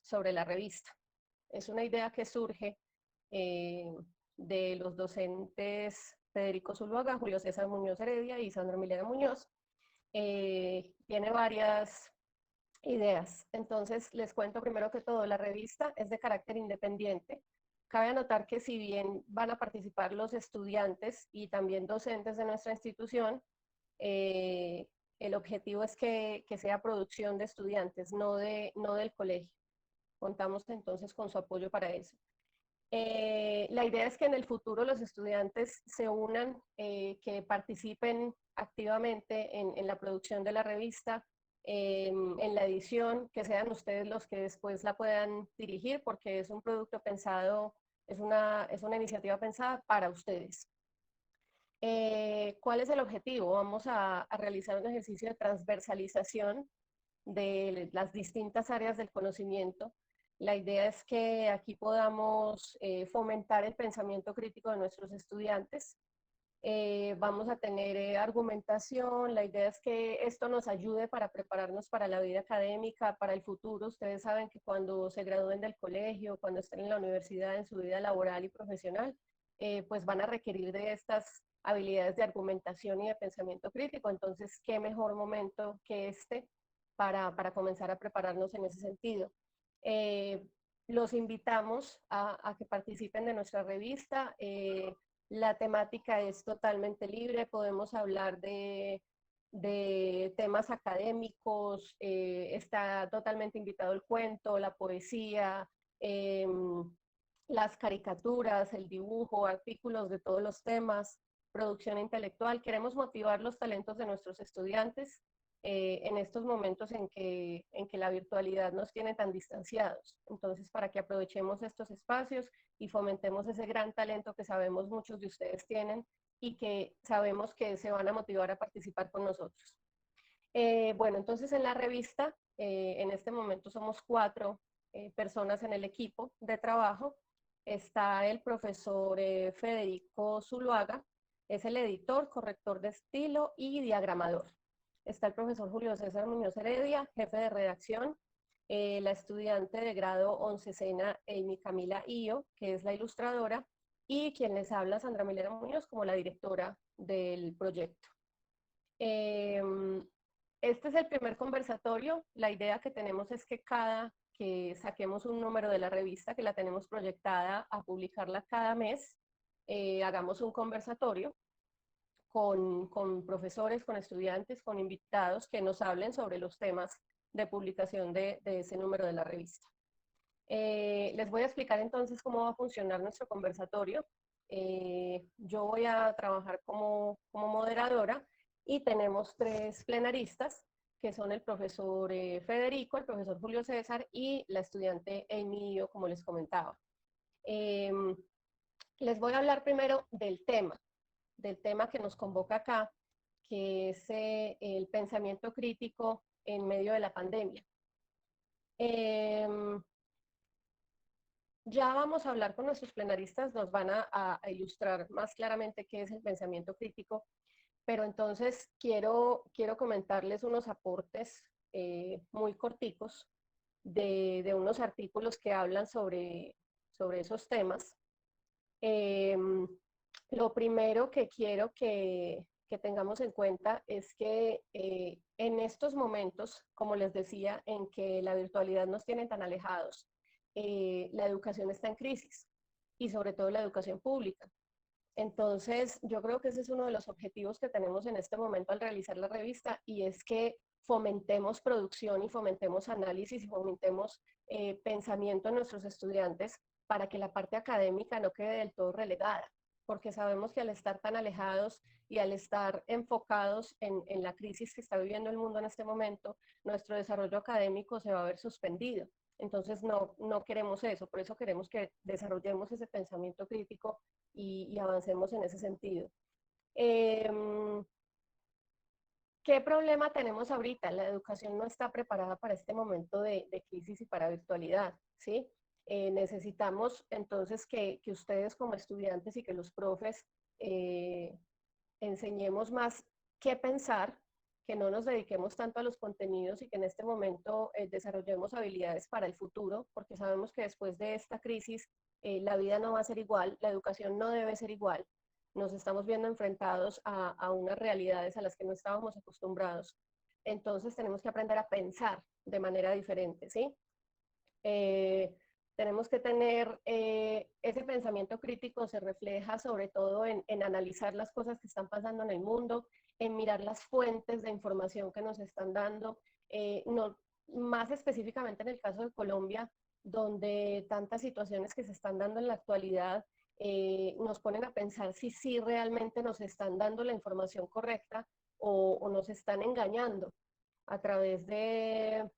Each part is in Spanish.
sobre la revista. Es una idea que surge eh, de los docentes Federico Zuluaga, Julio César Muñoz Heredia y Sandra Milena Muñoz. Tiene varias ideas. Entonces, les cuento primero que todo, la revista es de carácter independiente. Cabe anotar que si bien van a participar los estudiantes y también docentes de nuestra institución, eh, el objetivo es que sea producción de estudiantes, no del colegio. Contamos entonces con su apoyo para eso. La idea es que en el futuro los estudiantes se unan, que participen activamente en la producción de la revista, en la edición, que sean ustedes los que después la puedan dirigir, porque es un producto pensado, es una iniciativa pensada para ustedes. ¿Cuál es el objetivo? Vamos a realizar un ejercicio de transversalización de las distintas áreas del conocimiento. La idea es que aquí podamos fomentar el pensamiento crítico de nuestros estudiantes. Vamos a tener argumentación. La idea es que esto nos ayude para prepararnos para la vida académica, para el futuro. Ustedes saben que cuando se gradúen del colegio, cuando estén en la universidad, en su vida laboral y profesional, pues van a requerir de estas habilidades de argumentación y de pensamiento crítico. Entonces, ¿qué mejor momento que este para comenzar a prepararnos en ese sentido? Eh, los invitamos a que participen de nuestra revista. La temática es totalmente libre, podemos hablar de temas académicos, está totalmente invitado el cuento, la poesía, las caricaturas, el dibujo, artículos de todos los temas, producción intelectual. Queremos motivar los talentos de nuestros estudiantes en estos momentos en que la virtualidad nos tiene tan distanciados. Entonces, para que aprovechemos estos espacios y fomentemos ese gran talento que sabemos muchos de ustedes tienen y que sabemos que se van a motivar a participar con nosotros. Bueno, entonces en la revista, en este momento somos 4 personas en el equipo de trabajo. Está el profesor Federico Zuluaga, es el editor, corrector de estilo y diagramador. Está el profesor Julio César Muñoz Heredia, jefe de redacción, la estudiante de grado 11 Amy Camila Io, que es la ilustradora, y quien les habla, Sandra Milena Muñoz, como la directora del proyecto. Este es el primer conversatorio. La idea que tenemos es que saquemos un número de la revista, que la tenemos proyectada a publicarla cada mes, hagamos un conversatorio con profesores, con estudiantes, con invitados que nos hablen sobre los temas de publicación de ese número de la revista. Les voy a explicar entonces cómo va a funcionar nuestro conversatorio. Yo voy a trabajar como moderadora y tenemos 3 plenaristas, que son el profesor Federico, el profesor Julio César y la estudiante Amy, como les comentaba. Les voy a hablar primero del tema que nos convoca acá, que es el pensamiento crítico en medio de la pandemia. Ya vamos a hablar con nuestros plenaristas, nos van a ilustrar más claramente qué es el pensamiento crítico, pero entonces quiero comentarles unos aportes muy corticos de unos artículos que hablan sobre esos temas. Lo primero que quiero que tengamos en cuenta es que en estos momentos, como les decía, en que la virtualidad nos tiene tan alejados, la educación está en crisis y sobre todo la educación pública. Entonces, yo creo que ese es uno de los objetivos que tenemos en este momento al realizar la revista, y es que fomentemos producción y fomentemos análisis y fomentemos pensamiento en nuestros estudiantes para que la parte académica no quede del todo relegada, porque sabemos que al estar tan alejados y al estar enfocados en la crisis que está viviendo el mundo en este momento, nuestro desarrollo académico se va a ver suspendido. Entonces no queremos eso, por eso queremos que desarrollemos ese pensamiento crítico y avancemos en ese sentido. ¿Qué problema tenemos ahorita? La educación no está preparada para este momento de crisis y para virtualidad, ¿sí? Necesitamos entonces que ustedes como estudiantes y que los profes enseñemos más qué pensar, que no nos dediquemos tanto a los contenidos y que en este momento desarrollemos habilidades para el futuro, porque sabemos que después de esta crisis la vida no va a ser igual, la educación no debe ser igual. Nos estamos viendo enfrentados a unas realidades a las que no estábamos acostumbrados. Entonces tenemos que aprender a pensar de manera diferente, ¿sí? Tenemos que tener ese pensamiento crítico, se refleja sobre todo en analizar las cosas que están pasando en el mundo, en mirar las fuentes de información que nos están dando, no, más específicamente en el caso de Colombia, donde tantas situaciones que se están dando en la actualidad nos ponen a pensar si sí realmente nos están dando la información correcta o nos están engañando a través de,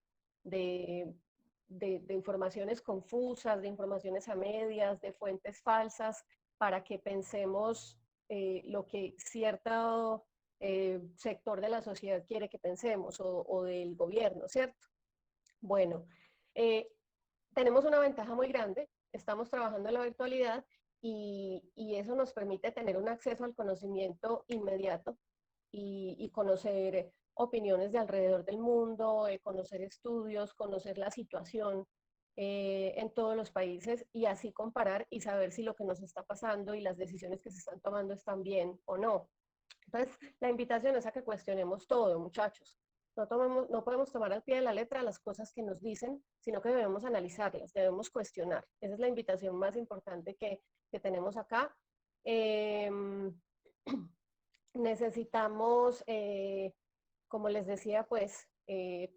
de informaciones confusas, de informaciones a medias, de fuentes falsas, para que pensemos lo que cierto sector de la sociedad quiere que pensemos o del gobierno, ¿cierto? Bueno, eh, tenemos una ventaja muy grande, estamos trabajando en la virtualidad y eso nos permite tener un acceso al conocimiento inmediato y conocer opiniones de alrededor del mundo, conocer estudios, conocer la situación en todos los países y así comparar y saber si lo que nos está pasando y las decisiones que se están tomando están bien o no. Entonces, la invitación es a que cuestionemos todo, muchachos. No podemos tomar al pie de la letra las cosas que nos dicen, sino que debemos analizarlas, debemos cuestionar. Esa es la invitación más importante que tenemos acá. Eh, necesitamos, como les decía, pues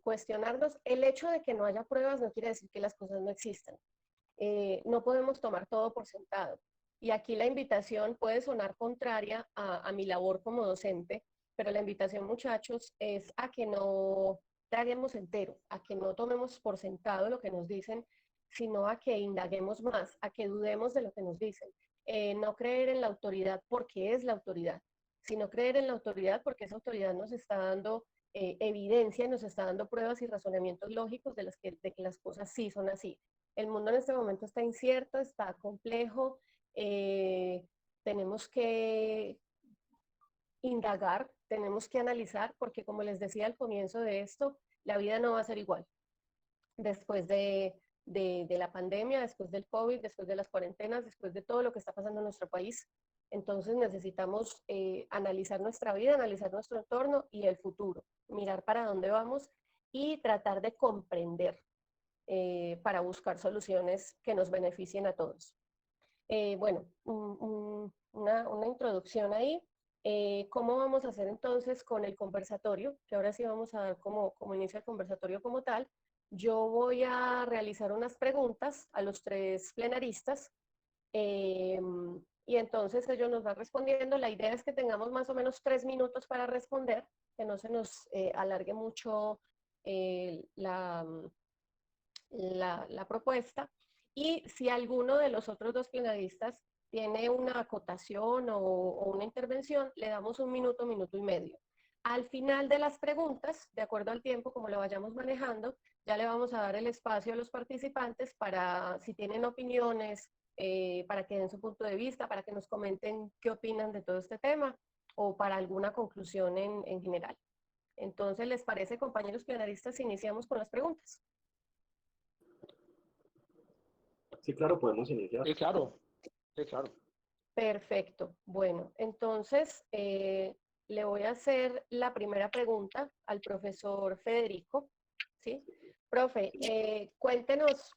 cuestionarnos. El hecho de que no haya pruebas no quiere decir que las cosas no existan. No podemos tomar todo por sentado. Y aquí la invitación puede sonar contraria a mi labor como docente, pero la invitación, muchachos, es a que no traguemos entero, a que no tomemos por sentado lo que nos dicen, sino a que indaguemos más, a que dudemos de lo que nos dicen. No creer en la autoridad porque es la autoridad, sino creer en la autoridad porque esa autoridad nos está dando evidencia, nos está dando pruebas y razonamientos lógicos de que las cosas sí son así. El mundo en este momento está incierto, está complejo, tenemos que indagar, tenemos que analizar, porque como les decía al comienzo de esto, la vida no va a ser igual después de la pandemia, después del COVID, después de las cuarentenas, después de todo lo que está pasando en nuestro país. Entonces necesitamos analizar nuestra vida, analizar nuestro entorno y el futuro, mirar para dónde vamos y tratar de comprender para buscar soluciones que nos beneficien a todos. Bueno, una introducción ahí. ¿Cómo vamos a hacer entonces con el conversatorio? Que ahora sí vamos a dar como inicio el conversatorio como tal. Yo voy a realizar unas preguntas a los tres plenaristas y entonces ellos nos van respondiendo. La idea es que tengamos más o menos 3 minutos para responder, que no se nos alargue mucho la, la propuesta. Y si alguno de los otros dos plenaristas tiene una acotación o una intervención, le damos 1 minuto, 1 minuto y medio. Al final de las preguntas, de acuerdo al tiempo como lo vayamos manejando, ya le vamos a dar el espacio a los participantes para, si tienen opiniones, para que den su punto de vista, para que nos comenten qué opinan de todo este tema o para alguna conclusión en general. Entonces, ¿les parece, compañeros plenaristas, si iniciamos con las preguntas? Sí, claro, podemos iniciar. Sí, claro, sí, claro. Perfecto. Bueno, entonces le voy a hacer la primera pregunta al profesor Federico. ¿Sí? Profe, cuéntenos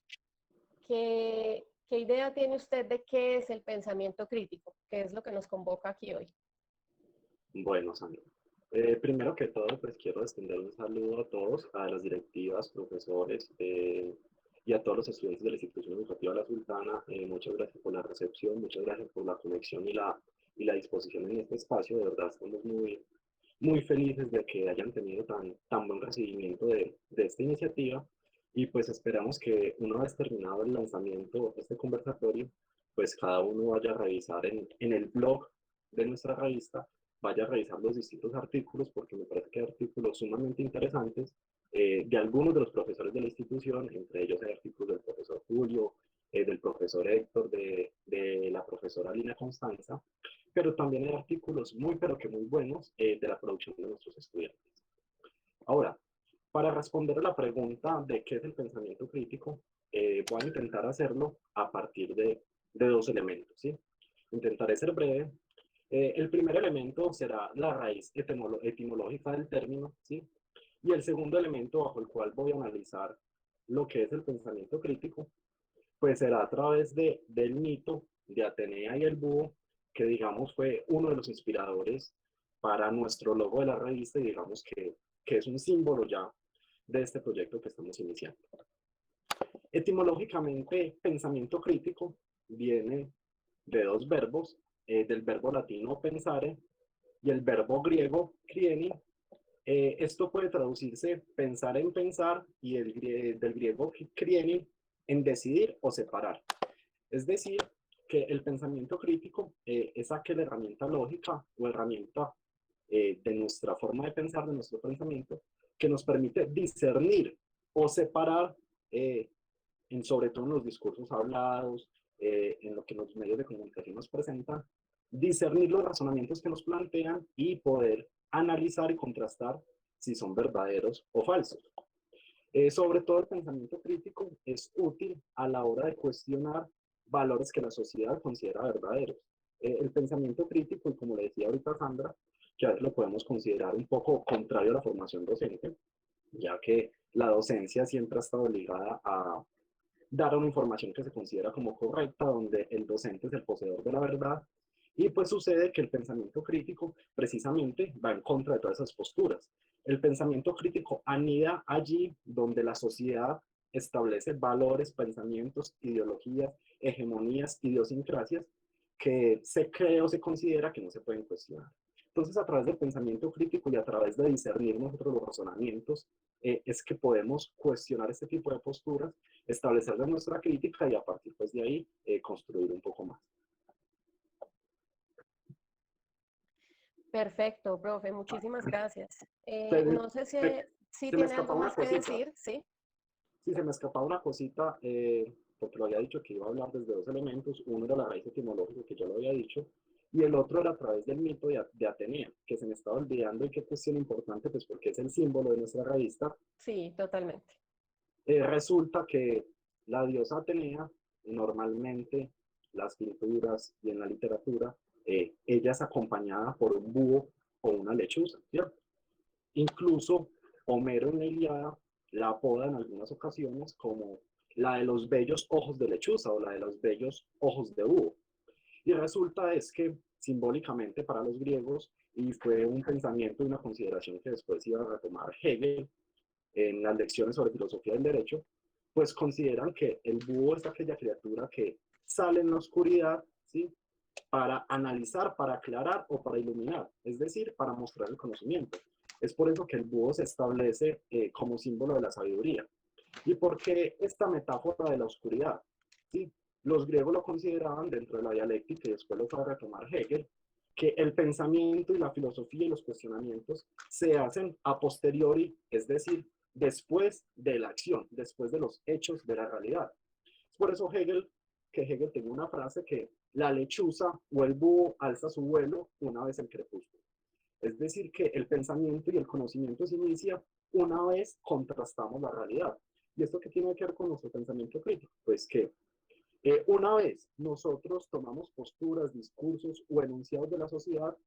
qué idea tiene usted de qué es el pensamiento crítico, qué es lo que nos convoca aquí hoy. Bueno, Sandra, primero que todo, pues quiero extender un saludo a todos, a las directivas, profesores y a todos los estudiantes de la institución educativa La Sultana. Muchas gracias por la recepción, muchas gracias por la conexión y la disposición en este espacio. De verdad, estamos muy felices de que hayan tenido tan buen recibimiento de esta iniciativa y pues esperamos que una vez terminado el lanzamiento de este conversatorio, pues cada uno vaya a revisar en el blog de nuestra revista, vaya a revisar los distintos artículos, porque me parece que hay artículos sumamente interesantes de algunos de los profesores de la institución, entre ellos hay artículos del profesor Julio, del profesor Héctor, de la profesora Lina Constanza, pero también hay artículos muy, pero que muy buenos de la producción de nuestros estudiantes. Ahora, para responder a la pregunta de qué es el pensamiento crítico, voy a intentar hacerlo a partir de dos elementos, ¿sí? Intentaré ser breve. El primer elemento será la raíz etimológica del término, ¿sí? Y el segundo elemento bajo el cual voy a analizar lo que es el pensamiento crítico, pues será a través del mito de Atenea y el búho, que digamos fue uno de los inspiradores para nuestro logo de la revista y digamos que es un símbolo ya de este proyecto que estamos iniciando. Etimológicamente, pensamiento crítico viene de dos verbos, del verbo latino pensare y el verbo griego krieni. Esto puede traducirse pensar en pensar y del griego krieni en decidir o separar. Es decir, que el pensamiento crítico es aquella herramienta lógica o herramienta de nuestra forma de pensar, de nuestro pensamiento, que nos permite discernir o separar, sobre todo en los discursos hablados, en lo que los medios de comunicación nos presentan, discernir los razonamientos que nos plantean y poder analizar y contrastar si son verdaderos o falsos. Sobre todo el pensamiento crítico es útil a la hora de cuestionar valores que la sociedad considera verdaderos. El pensamiento crítico, y como le decía ahorita Sandra, que a veces lo podemos considerar un poco contrario a la formación docente, ya que la docencia siempre ha estado ligada a dar una información que se considera como correcta, donde el docente es el poseedor de la verdad, y pues sucede que el pensamiento crítico precisamente va en contra de todas esas posturas. El pensamiento crítico anida allí donde la sociedad establece valores, pensamientos, ideologías, hegemonías, idiosincrasias que se cree o se considera que no se pueden cuestionar. Entonces, a través del pensamiento crítico y a través de discernir nosotros los razonamientos, es que podemos cuestionar este tipo de posturas, establecer nuestra crítica y a partir pues, de ahí construir un poco más. Perfecto, profe, muchísimas gracias. Se, No sé se, si se me tiene algo escapa una más que cosita. decir, ¿sí? Sí, se me escapaba una cosita, porque lo había dicho que iba a hablar desde dos elementos. Uno era la raíz etimológica, que yo lo había dicho, y el otro era a través del mito de Atenea, que se me estaba olvidando y qué cuestión importante, pues porque es el símbolo de nuestra revista. Sí, totalmente. Resulta que la diosa Atenea, normalmente las pinturas y en la literatura, ella es acompañada por un búho o una lechuza, ¿cierto? Incluso Homero en la Ilíada la apoda en algunas ocasiones como la de los bellos ojos de lechuza o la de los bellos ojos de búho. Y resulta es que simbólicamente para los griegos, y fue un pensamiento y una consideración que después iba a retomar Hegel en las lecciones sobre filosofía del derecho, pues consideran que el búho es aquella criatura que sale en la oscuridad, ¿sí? Para analizar, para aclarar o para iluminar, es decir, para mostrar el conocimiento. Es por eso que el búho se establece como símbolo de la sabiduría. ¿Y por qué esta metáfora de la oscuridad? ¿Sí? Los griegos lo consideraban dentro de la dialéctica y después lo fue a retomar Hegel, que el pensamiento y la filosofía y los cuestionamientos se hacen a posteriori, es decir, después de la acción, después de los hechos de la realidad. Es por eso Hegel tenía una frase que la lechuza o el búho alza su vuelo una vez el crepúsculo. Es decir, que el pensamiento y el conocimiento se inicia una vez contrastamos la realidad. ¿Y esto qué tiene que ver con nuestro pensamiento crítico? Pues que una vez nosotros tomamos posturas, discursos o enunciados de la sociedad,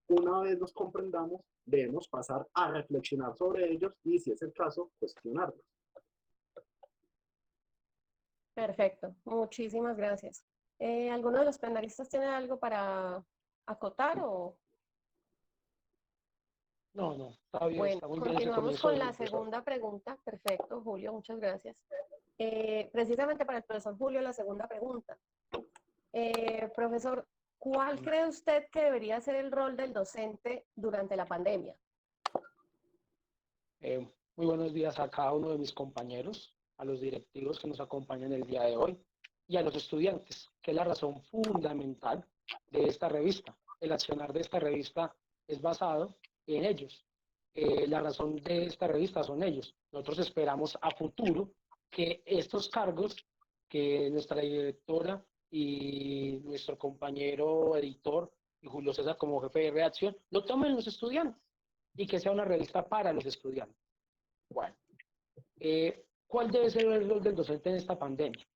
una vez los comprendamos, debemos pasar a reflexionar sobre ellos y, si es el caso, cuestionarlos. Perfecto, muchísimas gracias. ¿Alguno de los panelistas tiene algo para acotar o...? No, no, está bien, Bueno, está muy bien ese continuamos comienzo con del la profesor. segunda pregunta. Perfecto, Julio, muchas gracias. Precisamente para el profesor Julio, la segunda pregunta. Profesor, ¿cuál cree usted que debería ser el rol del docente durante la pandemia? Muy buenos días a cada uno de mis compañeros, a los directivos que nos acompañan el día de hoy y a los estudiantes, que es la razón fundamental de esta revista. El accionar de esta revista es basado en ellos. La razón de esta revista son ellos. Nosotros esperamos a futuro que estos cargos que nuestra directora y nuestro compañero editor y Julio César como jefe de redacción lo tomen los estudiantes y que sea una revista para los estudiantes. Bueno, ¿cuál debe ser el rol del docente en esta pandemia?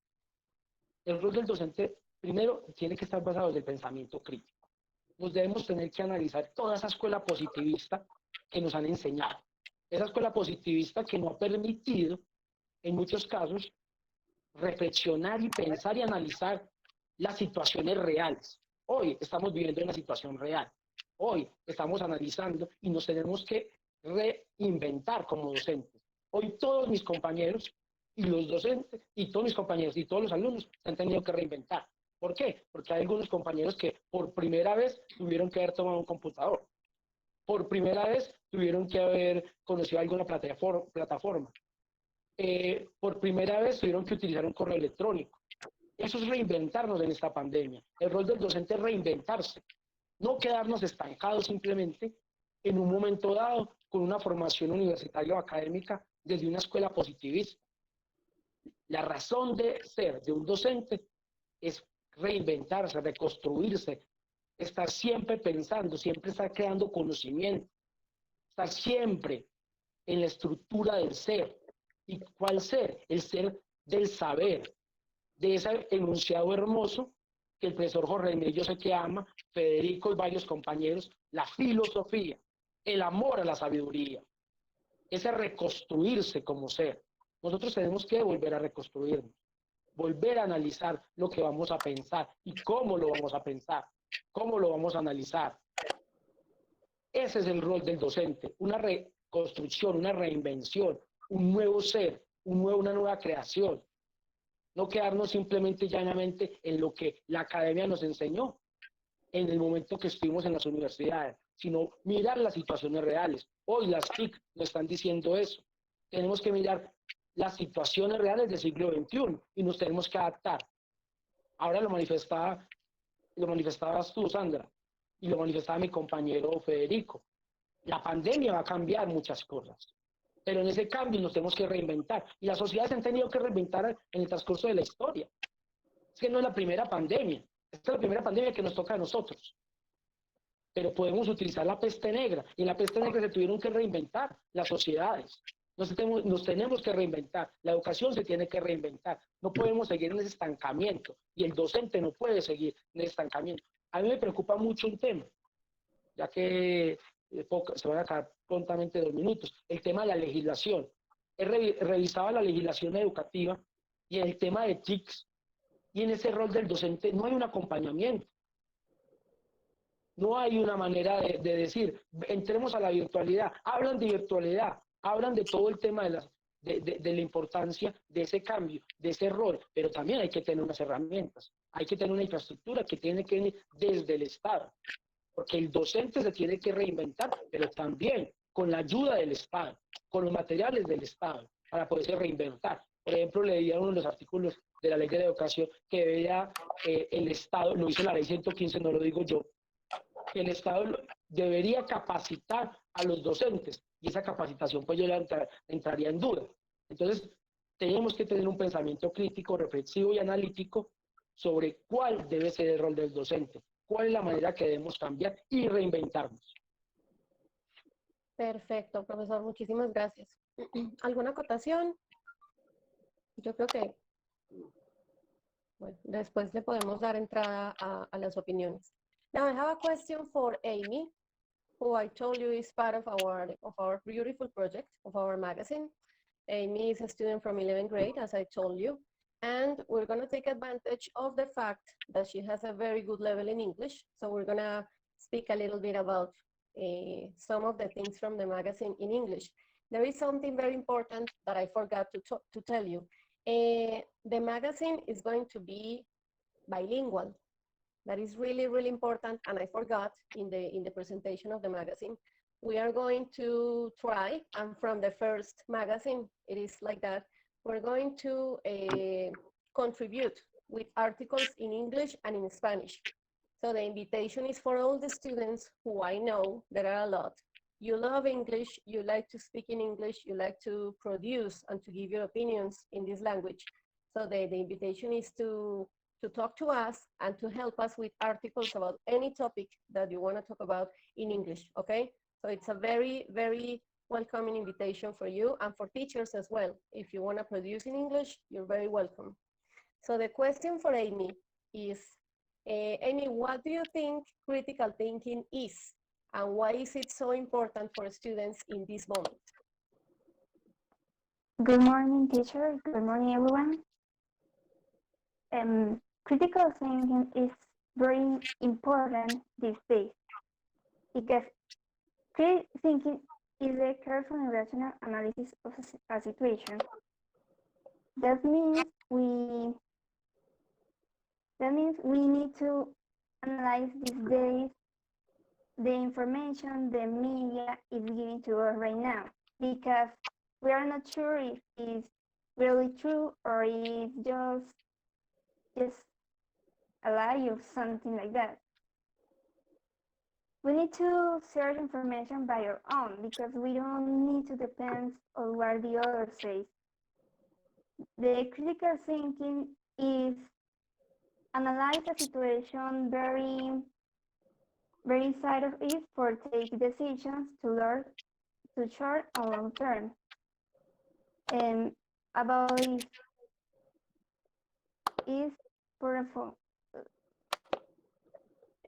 El rol del docente, primero, tiene que estar basado en el pensamiento crítico. Nos debemos tener que analizar toda esa escuela positivista que nos han enseñado. Esa escuela positivista que no ha permitido, en muchos casos, reflexionar y pensar y analizar las situaciones reales. Hoy estamos viviendo una situación real. Hoy estamos analizando y nos tenemos que reinventar como docentes. Hoy todos mis compañeros y los docentes y todos mis compañeros y todos los alumnos se han tenido que reinventar. ¿Por qué? Porque hay algunos compañeros que por primera vez tuvieron que haber tomado un computador. Por primera vez tuvieron que haber conocido alguna plataforma. Por primera vez tuvieron que utilizar un correo electrónico. Eso es reinventarnos en esta pandemia. El rol del docente es reinventarse, no quedarnos estancados simplemente en un momento dado con una formación universitaria o académica desde una escuela positivista. La razón de ser de un docente es reinventarse, reconstruirse, estar siempre pensando, siempre estar creando conocimiento, estar siempre en la estructura del ser. ¿Y cuál ser? El ser del saber, de ese enunciado hermoso que el profesor Jorge Ney, yo sé que ama, Federico y varios compañeros, la filosofía, el amor a la sabiduría, ese reconstruirse como ser. Nosotros tenemos que volver a reconstruirnos, volver a analizar lo que vamos a pensar y cómo lo vamos a pensar, cómo lo vamos a analizar. Ese es el rol del docente, una reconstrucción, una reinvención, un nuevo ser, una nueva creación. No quedarnos simplemente llanamente en lo que la academia nos enseñó en el momento que estuvimos en las universidades, sino mirar las situaciones reales. Hoy las TIC nos están diciendo eso. Tenemos que mirar las situaciones reales del siglo XXI y nos tenemos que adaptar. Ahora lo manifestabas tú, Sandra, y lo manifestaba mi compañero Federico. La pandemia va a cambiar muchas cosas, pero en ese cambio nos tenemos que reinventar. Y las sociedades se han tenido que reinventar en el transcurso de la historia. Es que no es la primera pandemia, esta es la primera pandemia que nos toca a nosotros. Pero podemos utilizar la peste negra, y en la peste negra se tuvieron que reinventar las sociedades. Nos tenemos que reinventar, la educación se tiene que reinventar. No podemos seguir en ese estancamiento, y el docente no puede seguir en ese estancamiento. A mí me preocupa mucho un tema, ya que se van a acabar prontamente 2 minutos, el tema de la legislación. He revisado la legislación educativa y el tema de TICs, y en ese rol del docente no hay un acompañamiento. No hay una manera de decir, entremos a la virtualidad. Hablan de virtualidad, hablan de todo el tema de la importancia de ese cambio, de ese rol, pero también hay que tener unas herramientas, hay que tener una infraestructura que tiene que venir desde el Estado, porque el docente se tiene que reinventar, pero también con la ayuda del Estado, con los materiales del Estado, para poderse reinventar. Por ejemplo, leía uno de los artículos de la Ley de la Educación que debería el Estado, lo dice la Ley 115, no lo digo yo, que el Estado debería capacitar a los docentes, y esa capacitación pues yo la entraría en duda. Entonces, tenemos que tener un pensamiento crítico, reflexivo y analítico sobre cuál debe ser el rol del docente, cuál es la manera que debemos cambiar y reinventarnos. Perfecto, profesor, muchísimas gracias. ¿Alguna acotación? Yo creo que, bueno, después le podemos dar entrada a las opiniones. Now I have a question for Amy, who I told you is part of our beautiful project, of our magazine. Amy is a student from 11th grade, as I told you, and we're going to take advantage of the fact that she has a very good level in English. So we're going to speak a little bit about some of the things from the magazine in English. There is something very important that I forgot to tell you. The magazine is going to be bilingual. That is really, really important, and I forgot in the presentation of the magazine. We are going to try, and from the first magazine, it is like that, we're going to contribute with articles in English and in Spanish. So the invitation is for all the students who I know, there are a lot. You love English, you like to speak in English, you like to produce and to give your opinions in this language. So the invitation is to talk to us and to help us with articles about any topic that you want to talk about in English, okay? So it's a very, very welcoming invitation for you and for teachers as well. If you want to produce in English, you're very welcome. So the question for Amy is, Amy, what do you think critical thinking is? And why is it so important for students in this moment? Good morning, teacher. Good morning, everyone. Critical thinking is very important these days because critical thinking is a careful and rational analysis of a situation. That means we need to analyze these days the information the media is giving to us right now, because we are not sure if it's really true or it's just a lie or something like that. We need to search information by our own because we don't need to depend on what the other says. The critical thinking is analyze a situation very inside of it for take decisions to learn to short and long term. And about it is for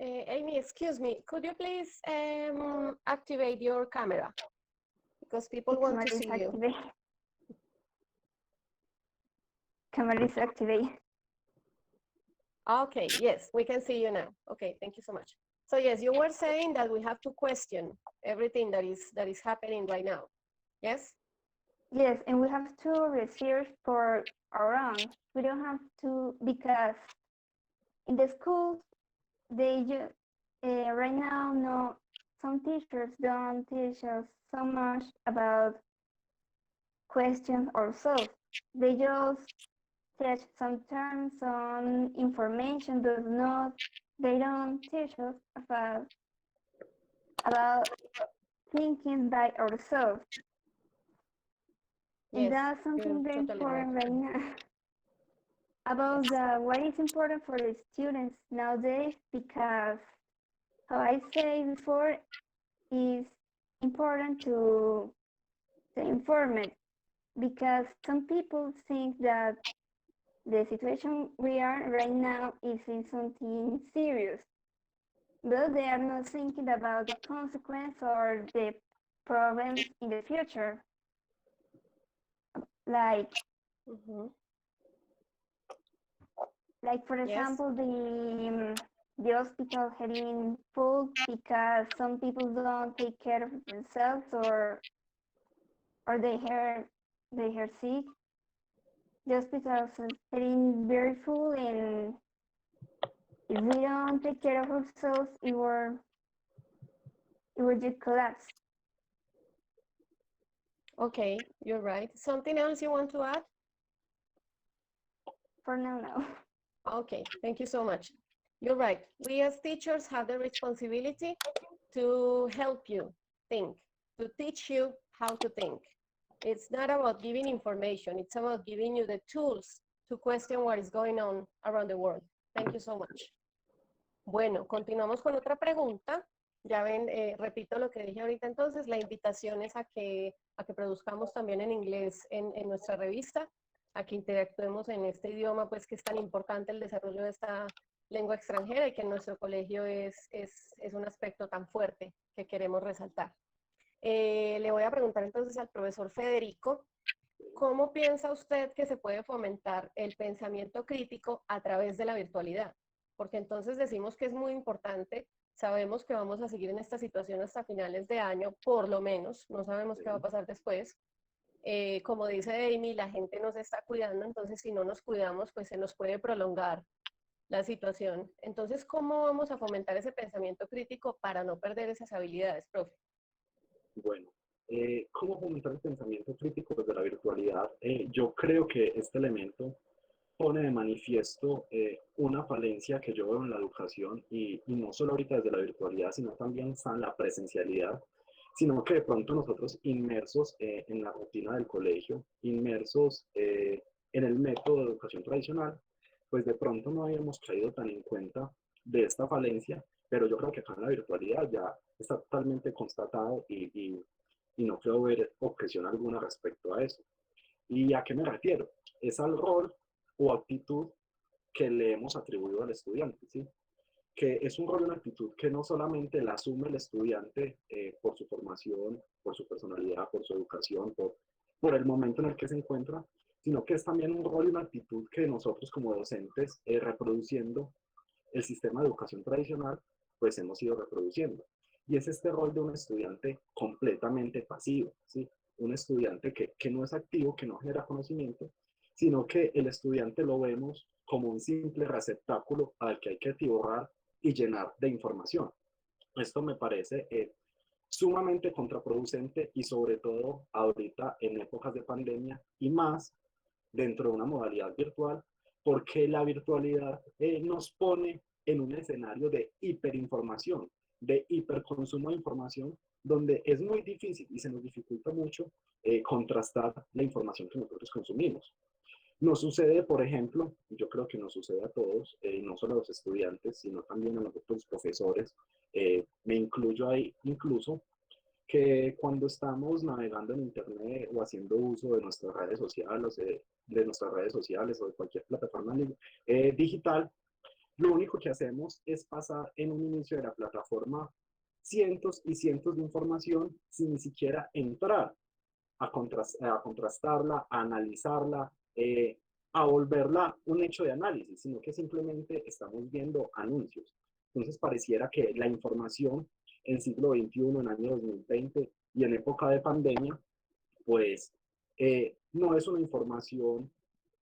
Amy, excuse me, could you please activate your camera? Because people want to see you. Camera is activated. Okay, yes, we can see you now. Okay, thank you so much. So yes, you were saying that we have to question everything that is happening right now. Yes? Yes, and we have to research for our own. We don't have to, because in the schools, they right now, no, some teachers don't teach us so much about questions or solve. They just teach some terms, some information, they don't teach us about thinking by ourselves. Yes, and that's something very totally important right. right now. About what is important for the students nowadays, because how I say before, is important to inform it, because some people think that the situation we are right now isn't something serious, but they are not thinking about the consequence or the problems in the future. Like for example, the hospital getting full because some people don't take care of themselves or they are sick. The hospital is getting very full, and if we don't take care of ourselves, it will just collapse. Okay, you're right. Something else you want to add? For now, no. Okay, thank you so much. You're right. We as teachers have the responsibility to help you think, to teach you how to think. It's not about giving information, it's about giving you the tools to question what is going on around the world. Thank you so much. Bueno, continuamos con otra pregunta. Ya ven, repito lo que dije ahorita entonces, la invitación es a que produzcamos también en inglés en nuestra revista, a que interactuemos en este idioma, pues que es tan importante el desarrollo de esta lengua extranjera y que en nuestro colegio es un aspecto tan fuerte que queremos resaltar. Le voy a preguntar entonces al profesor Federico, ¿cómo piensa usted que se puede fomentar el pensamiento crítico a través de la virtualidad? Porque entonces decimos que es muy importante, sabemos que vamos a seguir en esta situación hasta finales de año, por lo menos, no sabemos qué va a pasar después. Como dice Amy, la gente nos está cuidando, entonces si no nos cuidamos, pues se nos puede prolongar la situación. Entonces, ¿cómo vamos a fomentar ese pensamiento crítico para no perder esas habilidades, profe? Bueno, ¿cómo fomentar el pensamiento crítico desde la virtualidad? Yo creo que este elemento pone de manifiesto una falencia que yo veo en la educación y no solo ahorita desde la virtualidad, sino también está en la presencialidad, sino que de pronto nosotros inmersos en la rutina del colegio, inmersos en el método de educación tradicional, pues de pronto no habíamos caído tan en cuenta de esta falencia, pero yo creo que acá en la virtualidad ya está totalmente constatado y y no creo ver objeción alguna respecto a eso. ¿Y a qué me refiero? Es al rol o actitud que le hemos atribuido al estudiante, ¿sí? Que es un rol y una actitud que no solamente la asume el estudiante por su formación, por su personalidad, por su educación, por el momento en el que se encuentra, sino que es también un rol y una actitud que nosotros como docentes, reproduciendo el sistema de educación tradicional, pues hemos ido reproduciendo. Y es este rol de un estudiante completamente pasivo, ¿sí? Un estudiante que no es activo, que no genera conocimiento, sino que el estudiante lo vemos como un simple receptáculo al que hay que atiborrar y llenar de información. Esto me parece sumamente contraproducente y sobre todo ahorita en épocas de pandemia y más dentro de una modalidad virtual, porque la virtualidad nos pone en un escenario de hiperinformación, de hiperconsumo de información, donde es muy difícil y se nos dificulta mucho contrastar la información que nosotros consumimos. Nos sucede, por ejemplo, yo creo que nos sucede a todos, no solo a los estudiantes, sino también a nosotros profesores, me incluyo ahí incluso, que cuando estamos navegando en internet o haciendo uso de nuestras redes sociales, o de cualquier plataforma digital, lo único que hacemos es pasar en un inicio de la plataforma cientos y cientos de información sin ni siquiera entrar a contrastarla, a analizarla, a volverla un hecho de análisis, sino que simplemente estamos viendo anuncios. Entonces pareciera que la información en siglo XXI, en año 2020 y en época de pandemia, pues no es una información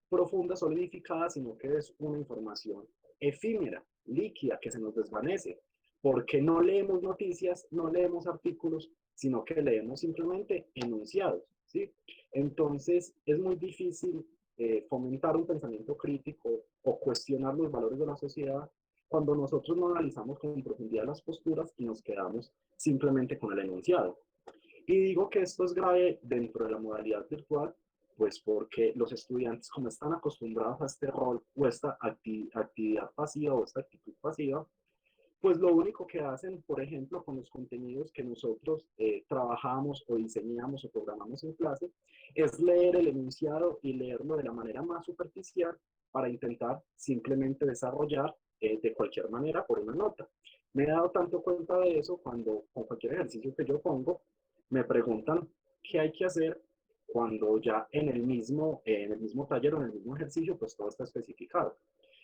profunda, solidificada, sino que es una información efímera, líquida, que se nos desvanece, porque no leemos noticias, no leemos artículos, sino que leemos simplemente enunciados, ¿sí? Entonces, es muy difícil fomentar un pensamiento crítico o cuestionar los valores de la sociedad cuando nosotros no analizamos con profundidad las posturas y nos quedamos simplemente con el enunciado. Y digo que esto es grave dentro de la modalidad virtual, pues porque los estudiantes, como están acostumbrados a este rol o esta actividad pasiva o esta actitud pasiva, pues lo único que hacen, por ejemplo, con los contenidos que nosotros trabajamos o diseñamos o programamos en clase, es leer el enunciado y leerlo de la manera más superficial para intentar simplemente desarrollar de cualquier manera por una nota. Me he dado tanto cuenta de eso cuando con cualquier ejercicio que yo pongo, me preguntan qué hay que hacer cuando ya en el mismo taller o en el mismo ejercicio, pues todo está especificado.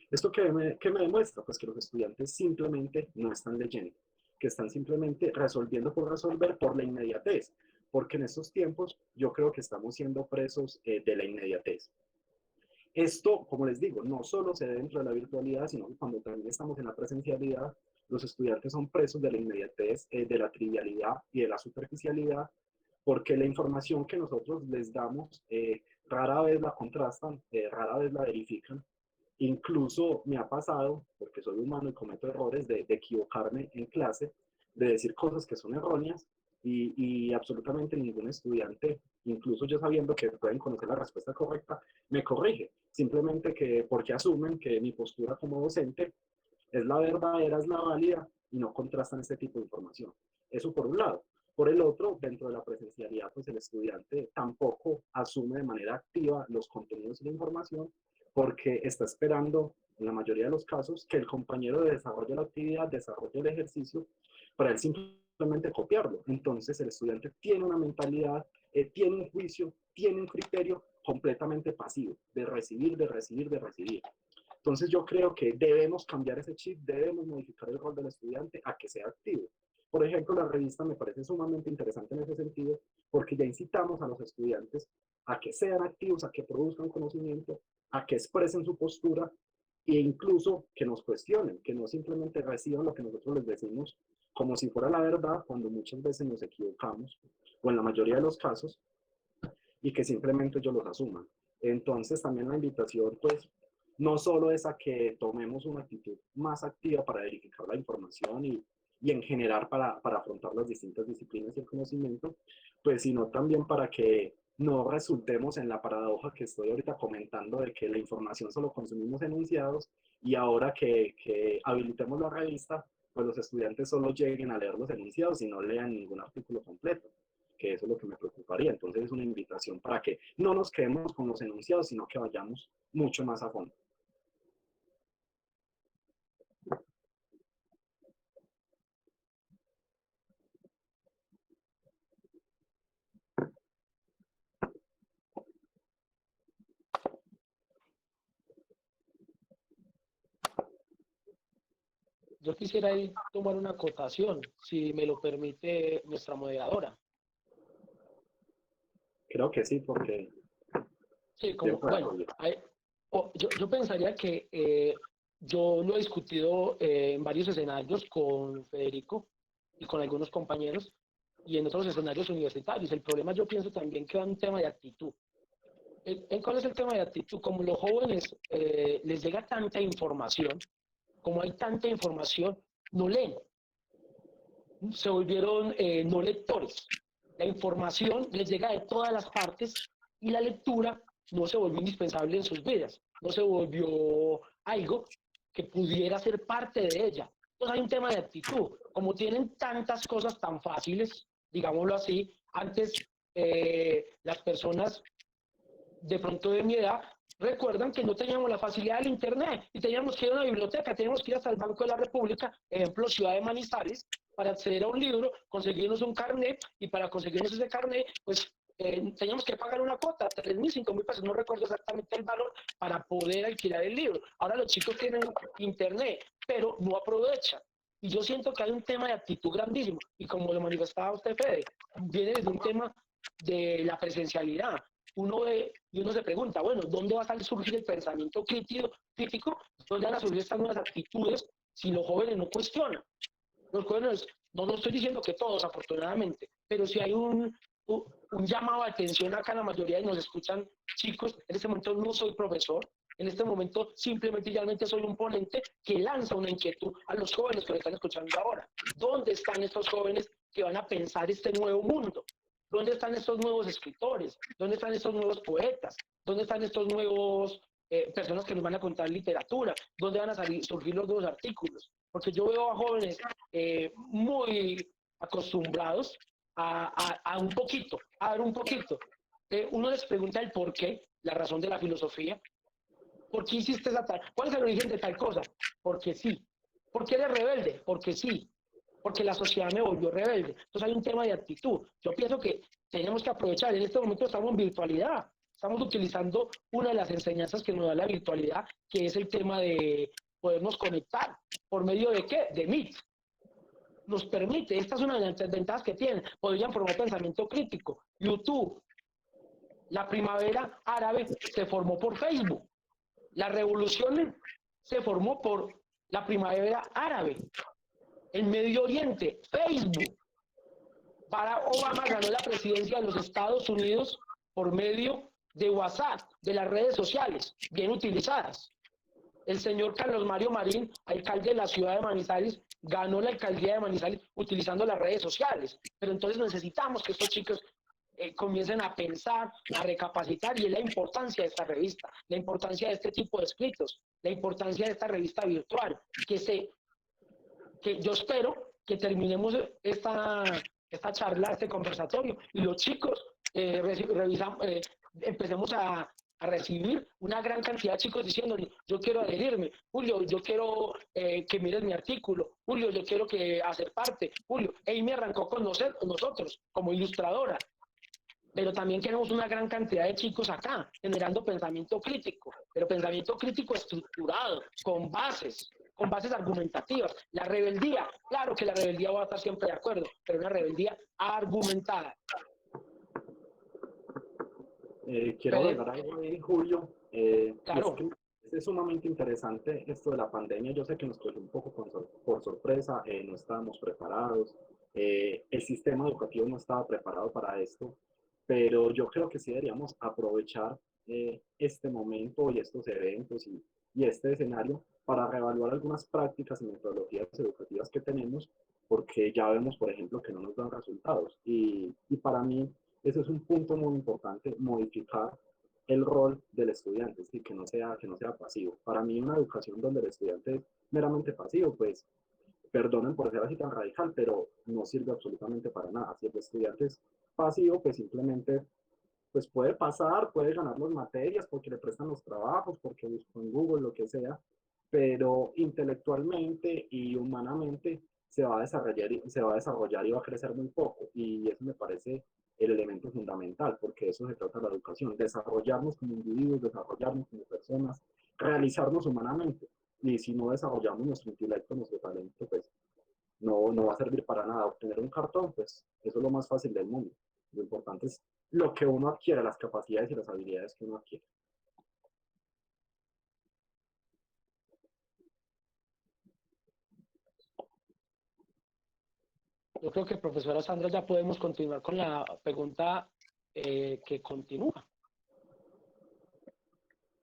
¿Esto qué me demuestra? Pues que los estudiantes simplemente no están leyendo, que están simplemente resolviendo por resolver por la inmediatez, porque en estos tiempos yo creo que estamos siendo presos de la inmediatez. Esto, como les digo, no solo se ve dentro de la virtualidad, sino que cuando también estamos en la presencialidad, los estudiantes son presos de la inmediatez, de la trivialidad y de la superficialidad, porque la información que nosotros les damos rara vez la contrastan, rara vez la verifican. Incluso me ha pasado, porque soy humano y cometo errores, de equivocarme en clase, de decir cosas que son erróneas y absolutamente ningún estudiante, incluso yo sabiendo que pueden conocer la respuesta correcta, me corrige. Simplemente que porque asumen que mi postura como docente es la verdadera, es la válida y no contrastan este tipo de información. Eso por un lado. Por el otro, dentro de la presencialidad, pues el estudiante tampoco asume de manera activa los contenidos y la información porque está esperando, en la mayoría de los casos, que el compañero desarrolle la actividad, desarrolle el ejercicio, para él simplemente copiarlo. Entonces el estudiante tiene una mentalidad, tiene un juicio, tiene un criterio completamente pasivo, de recibir, de recibir, de recibir. Entonces yo creo que debemos cambiar ese chip, debemos modificar el rol del estudiante a que sea activo. Por ejemplo, la revista me parece sumamente interesante en ese sentido, porque ya incitamos a los estudiantes a que sean activos, a que produzcan conocimiento, a que expresen su postura e incluso que nos cuestionen, que no simplemente reciban lo que nosotros les decimos como si fuera la verdad, cuando muchas veces nos equivocamos, o en la mayoría de los casos, y que simplemente ellos los asuman. Entonces también la invitación, pues, no solo es a que tomemos una actitud más activa para verificar la información y en general para afrontar las distintas disciplinas y el conocimiento, pues sino también para que no resultemos en la paradoja que estoy ahorita comentando de que la información solo consumimos enunciados y ahora que habilitemos la revista, pues los estudiantes solo lleguen a leer los enunciados y no lean ningún artículo completo. que eso es lo que me preocuparía. Entonces es una invitación para que no nos quedemos con los enunciados, sino que vayamos mucho más a fondo. Yo quisiera ahí tomar una acotación, si me lo permite nuestra moderadora. Creo que sí, porque Sí, como, bueno, yo pensaría que yo lo he discutido en varios escenarios con Federico y con algunos compañeros y en otros escenarios universitarios. El problema yo pienso también que va un tema de actitud. ¿Cuál es el tema de actitud? Como los jóvenes les llega tanta información, como hay tanta información, no leen, se volvieron no lectores. La información les llega de todas las partes y la lectura no se volvió indispensable en sus vidas, no se volvió algo que pudiera ser parte de ella. Entonces hay un tema de actitud. Como tienen tantas cosas tan fáciles, digámoslo así, antes las personas de pronto de mi edad recuerdan que no teníamos la facilidad del internet y teníamos que ir a una biblioteca, teníamos que ir hasta el Banco de la República, ejemplo, Ciudad de Manizales, para acceder a un libro, conseguirnos un carnet y para conseguirnos ese carnet, pues teníamos que pagar una cuota, 3.000, 5.000 pesos, no recuerdo exactamente el valor, para poder alquilar el libro. Ahora los chicos tienen internet, pero no aprovechan. Y yo siento que hay un tema de actitud grandísimo. Y como lo manifestaba usted, Fede, viene desde un tema de la presencialidad. Uno ve y uno se pregunta, bueno, ¿dónde va a surgir el pensamiento crítico? ¿Dónde van a surgir estas nuevas actitudes si los jóvenes no cuestionan? Los jóvenes, no estoy diciendo que todos, afortunadamente, pero si hay un llamado de atención acá, la mayoría de nos escuchan chicos, en este momento no soy profesor, en este momento simplemente y realmente soy un ponente que lanza una inquietud a los jóvenes que me están escuchando ahora. ¿Dónde están estos jóvenes que van a pensar este nuevo mundo? ¿Dónde están estos nuevos escritores? ¿Dónde están estos nuevos poetas? ¿Dónde están estos nuevos personas que nos van a contar literatura? ¿Dónde van a surgir los nuevos artículos? Porque yo veo a jóvenes muy acostumbrados a un poquito, a ver un poquito. Uno les pregunta el por qué, la razón de la filosofía. ¿Por qué hiciste esa tal? ¿Cuál es el origen de tal cosa? Porque sí. ¿Por qué eres rebelde? Porque sí. Porque la sociedad me volvió rebelde. Entonces hay un tema de actitud. Yo pienso que tenemos que aprovechar. En este momento estamos en virtualidad. Estamos utilizando una de las enseñanzas que nos da la virtualidad, que es el tema de podernos conectar. ¿Por medio de qué? De Meet. Nos permite, esta es una de las ventajas que tiene, podrían formar pensamiento crítico. YouTube, la primavera árabe se formó por Facebook. La revolución se formó por la primavera árabe. El Medio Oriente, Facebook. Barack Obama ganó la presidencia de los Estados Unidos por medio de WhatsApp, de las redes sociales, bien utilizadas. El señor Carlos Mario Marín, alcalde de la ciudad de Manizales, ganó la alcaldía de Manizales utilizando las redes sociales. Pero entonces necesitamos que estos chicos comiencen a pensar, a recapacitar, y es la importancia de esta revista, la importancia de este tipo de escritos, la importancia de esta revista virtual, que yo espero que terminemos esta charla, este conversatorio, y los chicos empecemos a recibir una gran cantidad de chicos diciéndole, yo quiero adherirme, Julio, yo quiero que mires mi artículo, Julio, yo quiero hacer parte, Julio, Amy arrancó con nosotros como ilustradora, pero también queremos una gran cantidad de chicos acá, generando pensamiento crítico, pero pensamiento crítico estructurado, con bases argumentativas. La rebeldía, claro que la rebeldía va a estar siempre de acuerdo, pero una rebeldía argumentada. Quiero agregar algo ahí, Julio. Claro. Es sumamente interesante esto de la pandemia. Yo sé que nos cogió un poco por sorpresa, no estábamos preparados, el sistema educativo no estaba preparado para esto, pero yo creo que sí deberíamos aprovechar este momento y estos eventos y este escenario para reevaluar algunas prácticas y metodologías educativas que tenemos, porque ya vemos, por ejemplo, que no nos dan resultados. Y para mí, ese es un punto muy importante, modificar el rol del estudiante, es decir, que no sea pasivo. Para mí, una educación donde el estudiante es meramente pasivo, pues, perdonen por ser así tan radical, pero no sirve absolutamente para nada. Si el estudiante es pasivo, pues simplemente pues puede pasar, puede ganar las materias porque le prestan los trabajos, porque buscó en Google, lo que sea, pero intelectualmente y humanamente se va a desarrollar y va a crecer muy poco. Y eso me parece el elemento fundamental, porque eso se trata de la educación, desarrollarnos como individuos, desarrollarnos como personas, realizarnos humanamente. Y si no desarrollamos nuestro intelecto, nuestro talento, pues no va a servir para nada. Obtener un cartón, pues eso es lo más fácil del mundo. Lo importante es lo que uno adquiere, las capacidades y las habilidades que uno adquiere. Yo creo que, profesora Sandra, ya podemos continuar con la pregunta que continúa.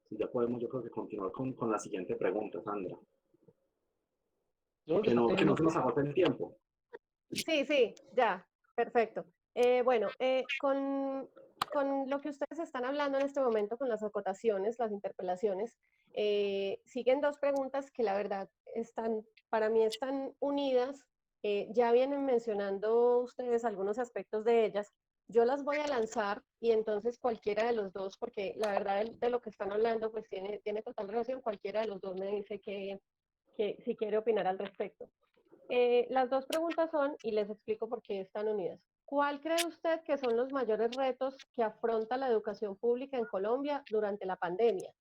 Sí, ya podemos, yo creo que continuar con la siguiente pregunta, Sandra. Yo creo Que no teniendo... se nos agote el tiempo. Sí, sí, ya, perfecto. Bueno, con lo que ustedes están hablando en este momento, con las acotaciones, las interpelaciones, siguen dos preguntas que la verdad están, para mí están unidas. Ya vienen mencionando ustedes algunos aspectos de ellas. Yo las voy a lanzar y entonces cualquiera de los dos, porque la verdad de lo que están hablando pues tiene total relación, cualquiera de los dos me dice que si quiere opinar al respecto. Las dos preguntas son, y les explico por qué están unidas. ¿Cuál cree usted que son los mayores retos que afronta la educación pública en Colombia durante la pandemia?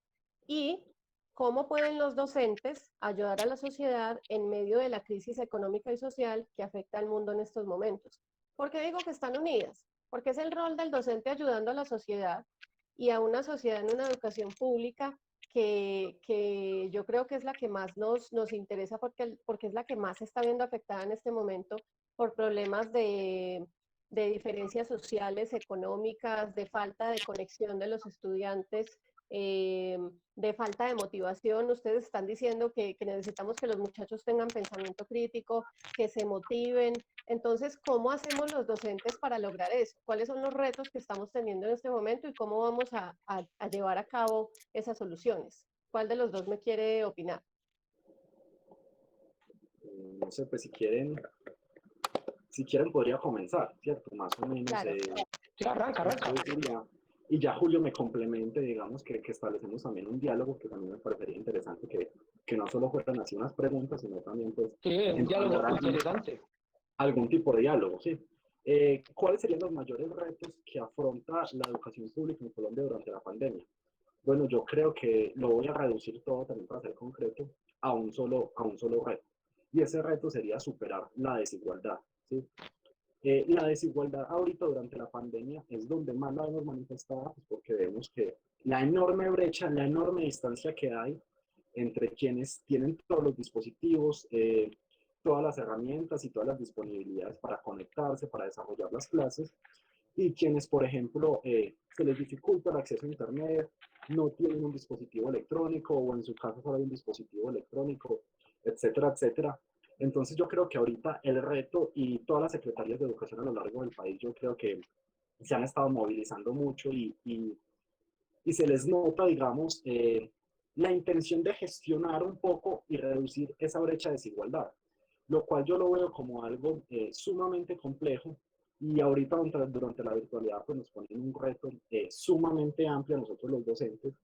Y ¿cómo pueden los docentes ayudar a la sociedad en medio de la crisis económica y social que afecta al mundo en estos momentos? ¿Por qué digo que están unidas? Porque es el rol del docente ayudando a la sociedad y a una sociedad en una educación pública que yo creo que es la que más nos interesa porque es la que más se está viendo afectada en este momento por problemas de diferencias sociales, económicas, de falta de conexión de los estudiantes, de falta de motivación. Ustedes están diciendo que necesitamos que los muchachos tengan pensamiento crítico, que se motiven. Entonces, ¿cómo hacemos los docentes para lograr eso? ¿Cuáles son los retos que estamos teniendo en este momento y cómo vamos a llevar a cabo esas soluciones? ¿Cuál de los dos me quiere opinar? No sé, pues si quieren podría comenzar, ¿cierto? Más o menos. Claro. Sí, arranca. Y ya Julio me complemente, digamos, que establecemos también un diálogo que también me parecería interesante, que no solo fueran así unas preguntas, sino también pues Sí, un diálogo interesante. Algún tipo de diálogo, sí. ¿Cuáles serían los mayores retos que afronta la educación pública en Colombia durante la pandemia? Bueno, yo creo que lo voy a reducir todo también para ser concreto a un solo reto. Y ese reto sería superar la desigualdad, ¿sí? La desigualdad ahorita durante la pandemia es donde más la hemos manifestado, pues porque vemos que la enorme brecha, la enorme distancia que hay entre quienes tienen todos los dispositivos, todas las herramientas y todas las disponibilidades para conectarse, para desarrollar las clases, y quienes, por ejemplo, se les dificulta el acceso a Internet, no tienen un dispositivo electrónico o en su caso solo hay un dispositivo electrónico, etcétera, etcétera. Entonces yo creo que ahorita el reto y todas las secretarías de educación a lo largo del país, yo creo que se han estado movilizando mucho y se les nota, digamos, la intención de gestionar un poco y reducir esa brecha de desigualdad, lo cual yo lo veo como algo sumamente complejo y ahorita durante la virtualidad pues nos ponen un reto sumamente amplio a nosotros los docentes,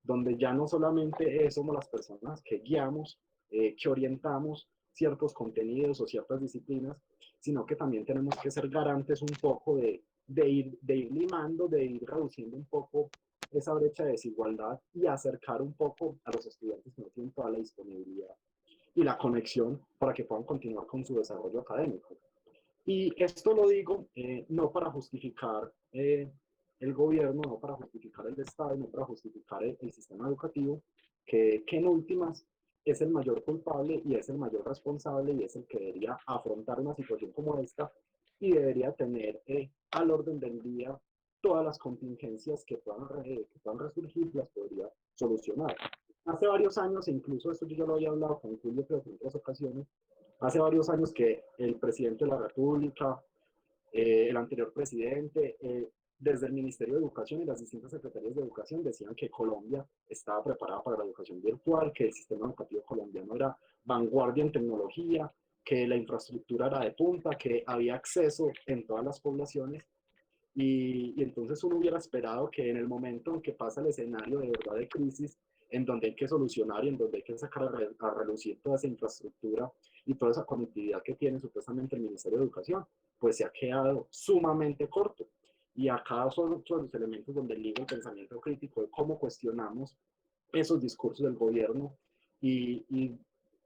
donde ya no solamente somos las personas que guiamos, que orientamos ciertos contenidos o ciertas disciplinas, sino que también tenemos que ser garantes un poco de ir limando, de ir reduciendo un poco esa brecha de desigualdad y acercar un poco a los estudiantes que no tienen toda la disponibilidad y la conexión para que puedan continuar con su desarrollo académico. Y esto lo digo no para justificar el gobierno, no para justificar el Estado, no para justificar el sistema educativo, que en últimas es el mayor culpable y es el mayor responsable y es el que debería afrontar una situación como esta y debería tener al orden del día todas las contingencias que puedan resurgir, las podría solucionar. Hace varios años, e incluso esto yo ya lo había hablado con Julio, creo que en otras ocasiones, hace varios años que el presidente de la República, el anterior presidente, desde el Ministerio de Educación y las distintas secretarías de educación decían que Colombia estaba preparada para la educación virtual, que el sistema educativo colombiano era vanguardia en tecnología, que la infraestructura era de punta, que había acceso en todas las poblaciones. y entonces uno hubiera esperado que en el momento en que pasa el escenario de verdad de crisis, en donde hay que solucionar y en donde hay que sacar a relucir toda esa infraestructura y toda esa conectividad que tiene supuestamente el Ministerio de Educación, pues se ha quedado sumamente corto. Y acá son otros los elementos donde liga el pensamiento crítico de cómo cuestionamos esos discursos del gobierno y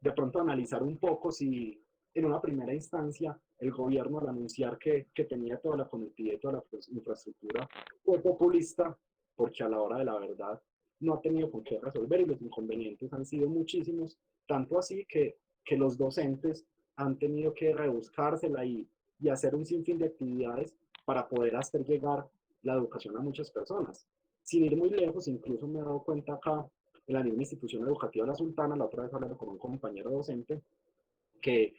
de pronto analizar un poco si en una primera instancia el gobierno al anunciar que tenía toda la conectividad y toda la infraestructura fue populista, porque a la hora de la verdad no ha tenido con qué resolver y los inconvenientes han sido muchísimos, tanto así que los docentes han tenido que rebuscársela y hacer un sinfín de actividades para poder hacer llegar la educación a muchas personas. Sin ir muy lejos, incluso me he dado cuenta acá, en la misma institución educativa La Sultana, la otra vez hablando con un compañero docente, que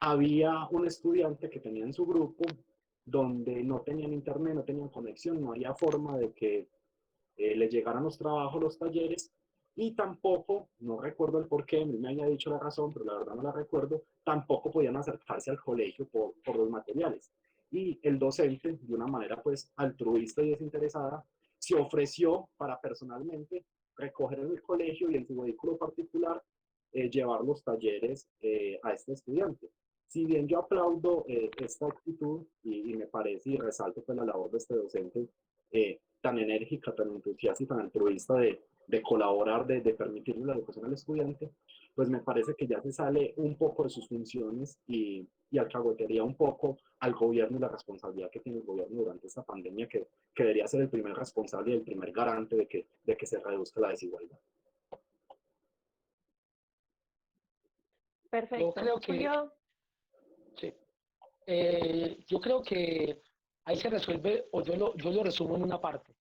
había un estudiante que tenía en su grupo donde no tenían internet, no tenían conexión, no había forma de que le llegaran los trabajos, los talleres, y tampoco, no recuerdo el por qué, me había dicho la razón, pero la verdad no la recuerdo, tampoco podían acercarse al colegio por los materiales. Y el docente, de una manera pues altruista y desinteresada, se ofreció para personalmente recoger en el colegio y en su vehículo particular llevar los talleres a este estudiante. Si bien yo aplaudo esta actitud y me parece y resalto pues, la labor de este docente tan enérgica, tan entusiasta y tan altruista de colaborar, de permitirle la educación al estudiante, pues me parece que ya se sale un poco de sus funciones y alcahuetería un poco al gobierno y la responsabilidad que tiene el gobierno durante esta pandemia, que debería ser el primer responsable y el primer garante de que se reduzca la desigualdad. Perfecto. Yo creo que, Julio. sí, yo creo que ahí se resuelve, o yo lo resumo en una parte: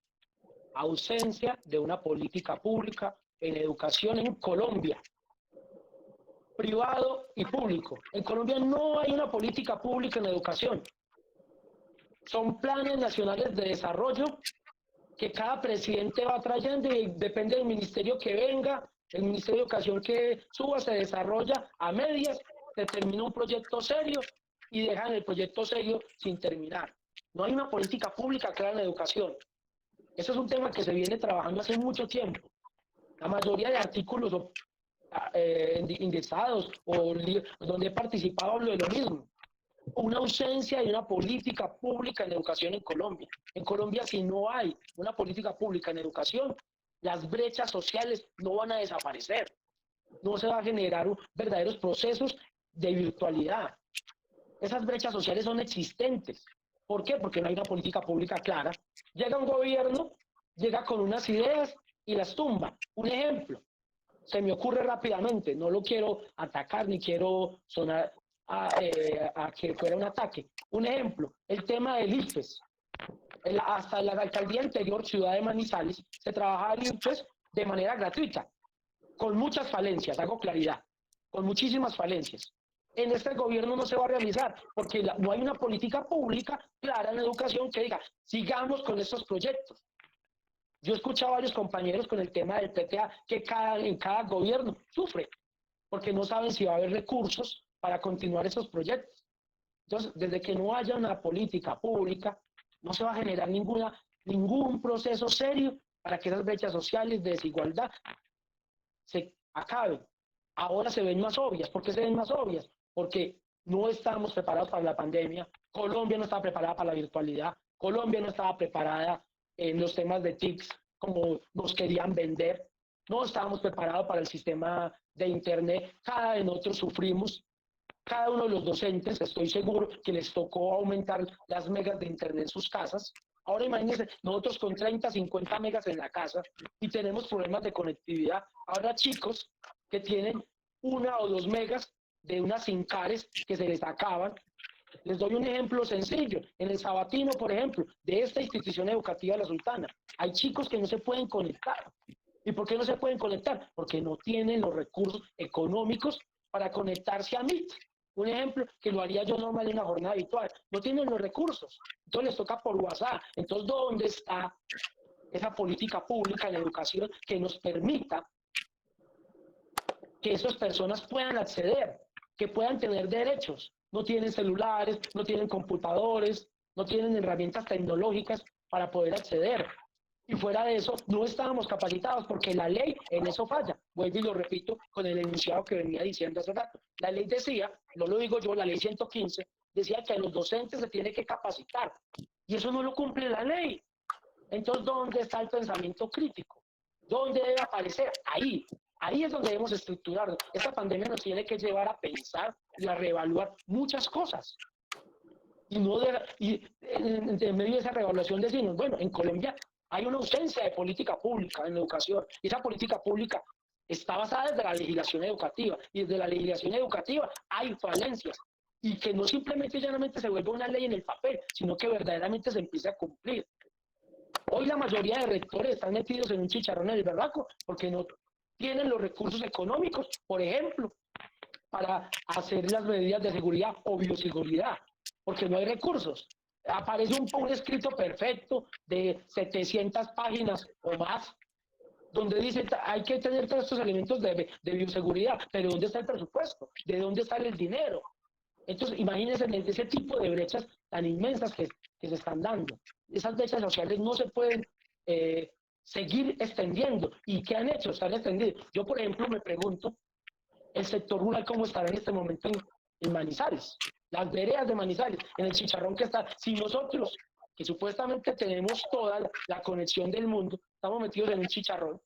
ausencia de una política pública en educación en Colombia, privado y público. En Colombia no hay una política pública en educación. Son planes nacionales de desarrollo que cada presidente va trayendo y depende del ministerio que venga, el Ministerio de Educación que suba, se desarrolla a medias, se termina un proyecto serio y dejan el proyecto serio sin terminar. No hay una política pública clara en educación. Eso es un tema que se viene trabajando hace mucho tiempo. La mayoría de artículos indexados o donde he participado hablo de lo mismo. Una ausencia de una política pública en educación en Colombia. En Colombia, si no hay una política pública en educación, las brechas sociales no van a desaparecer. No se va a generar verdaderos procesos de virtualidad. Esas brechas sociales son existentes. ¿Por qué? Porque no hay una política pública clara. Llega un gobierno, llega con unas ideas y las tumba. Un ejemplo, se me ocurre rápidamente, no lo quiero atacar ni quiero sonar a que fuera un ataque. Un ejemplo, el tema del IFES. Hasta la alcaldía anterior, Ciudad de Manizales, se trabajaba el IFES de manera gratuita, con muchas falencias, hago claridad, con muchísimas falencias. En este gobierno no se va a realizar, porque no hay una política pública clara en educación que diga, sigamos con estos proyectos. Yo he escuchado a varios compañeros con el tema del PTA que en cada gobierno sufre, porque no saben si va a haber recursos para continuar esos proyectos. Entonces, desde que no haya una política pública, no se va a generar ningún proceso serio para que esas brechas sociales de desigualdad se acaben. Ahora se ven más obvias. ¿Por qué se ven más obvias? Porque no estamos preparados para la pandemia, Colombia no estaba preparada para la virtualidad, Colombia no estaba preparada en los temas de TICs como nos querían vender, no estábamos preparados para el sistema de Internet, cada vez nosotros sufrimos. Cada uno de los docentes, estoy seguro que les tocó aumentar las megas de Internet en sus casas. Ahora imagínense, nosotros con 30, 50 megas en la casa y tenemos problemas de conectividad. Ahora chicos que tienen 1 o 2 megas de unas SIM-cares que se les acaban. Les doy un ejemplo sencillo. En el Sabatino, por ejemplo, de esta institución educativa La Sultana, hay chicos que no se pueden conectar. ¿Y por qué no se pueden conectar? Porque no tienen los recursos económicos para conectarse a Meet. Un ejemplo que lo haría yo normal en una jornada habitual. No tienen los recursos. Entonces les toca por WhatsApp. Entonces, ¿dónde está esa política pública en educación que nos permita que esas personas puedan acceder, que puedan tener derechos? No tienen celulares, no tienen computadores, no tienen herramientas tecnológicas para poder acceder. Y fuera de eso, no estábamos capacitados porque la ley en eso falla. Vuelvo y lo repito con el enunciado que venía diciendo hace rato. La ley decía, no lo digo yo, la ley 115, decía que a los docentes se tiene que capacitar. Y eso no lo cumple la ley. Entonces, ¿dónde está el pensamiento crítico? ¿Dónde debe aparecer? Ahí. Ahí es donde debemos estructurarlo. Esta pandemia nos tiene que llevar a pensar y a reevaluar muchas cosas. Y, no y en medio de esa reevaluación decimos, bueno, en Colombia hay una ausencia de política pública en educación. Y esa política pública está basada desde la legislación educativa. Y desde la legislación educativa hay falencias. Y que no simplemente y llanamente se vuelva una ley en el papel, sino que verdaderamente se empiece a cumplir. Hoy la mayoría de rectores están metidos en un chicharrón en el berraco porque no tienen los recursos económicos, por ejemplo, para hacer las medidas de seguridad o bioseguridad, porque no hay recursos. Aparece un escrito perfecto de 700 páginas o más, donde dice hay que tener todos estos elementos de bioseguridad, pero ¿dónde está el presupuesto? ¿De dónde sale el dinero? Entonces, imagínense ese tipo de brechas tan inmensas que se están dando. Esas brechas sociales no se pueden seguir extendiendo. ¿Y qué han hecho? Están extendiendo. Yo, por ejemplo, me pregunto, el sector rural cómo estará en este momento en Manizales, las veredas de Manizales, en el chicharrón que está. Si nosotros, que supuestamente tenemos toda la conexión del mundo, estamos metidos en un chicharrón,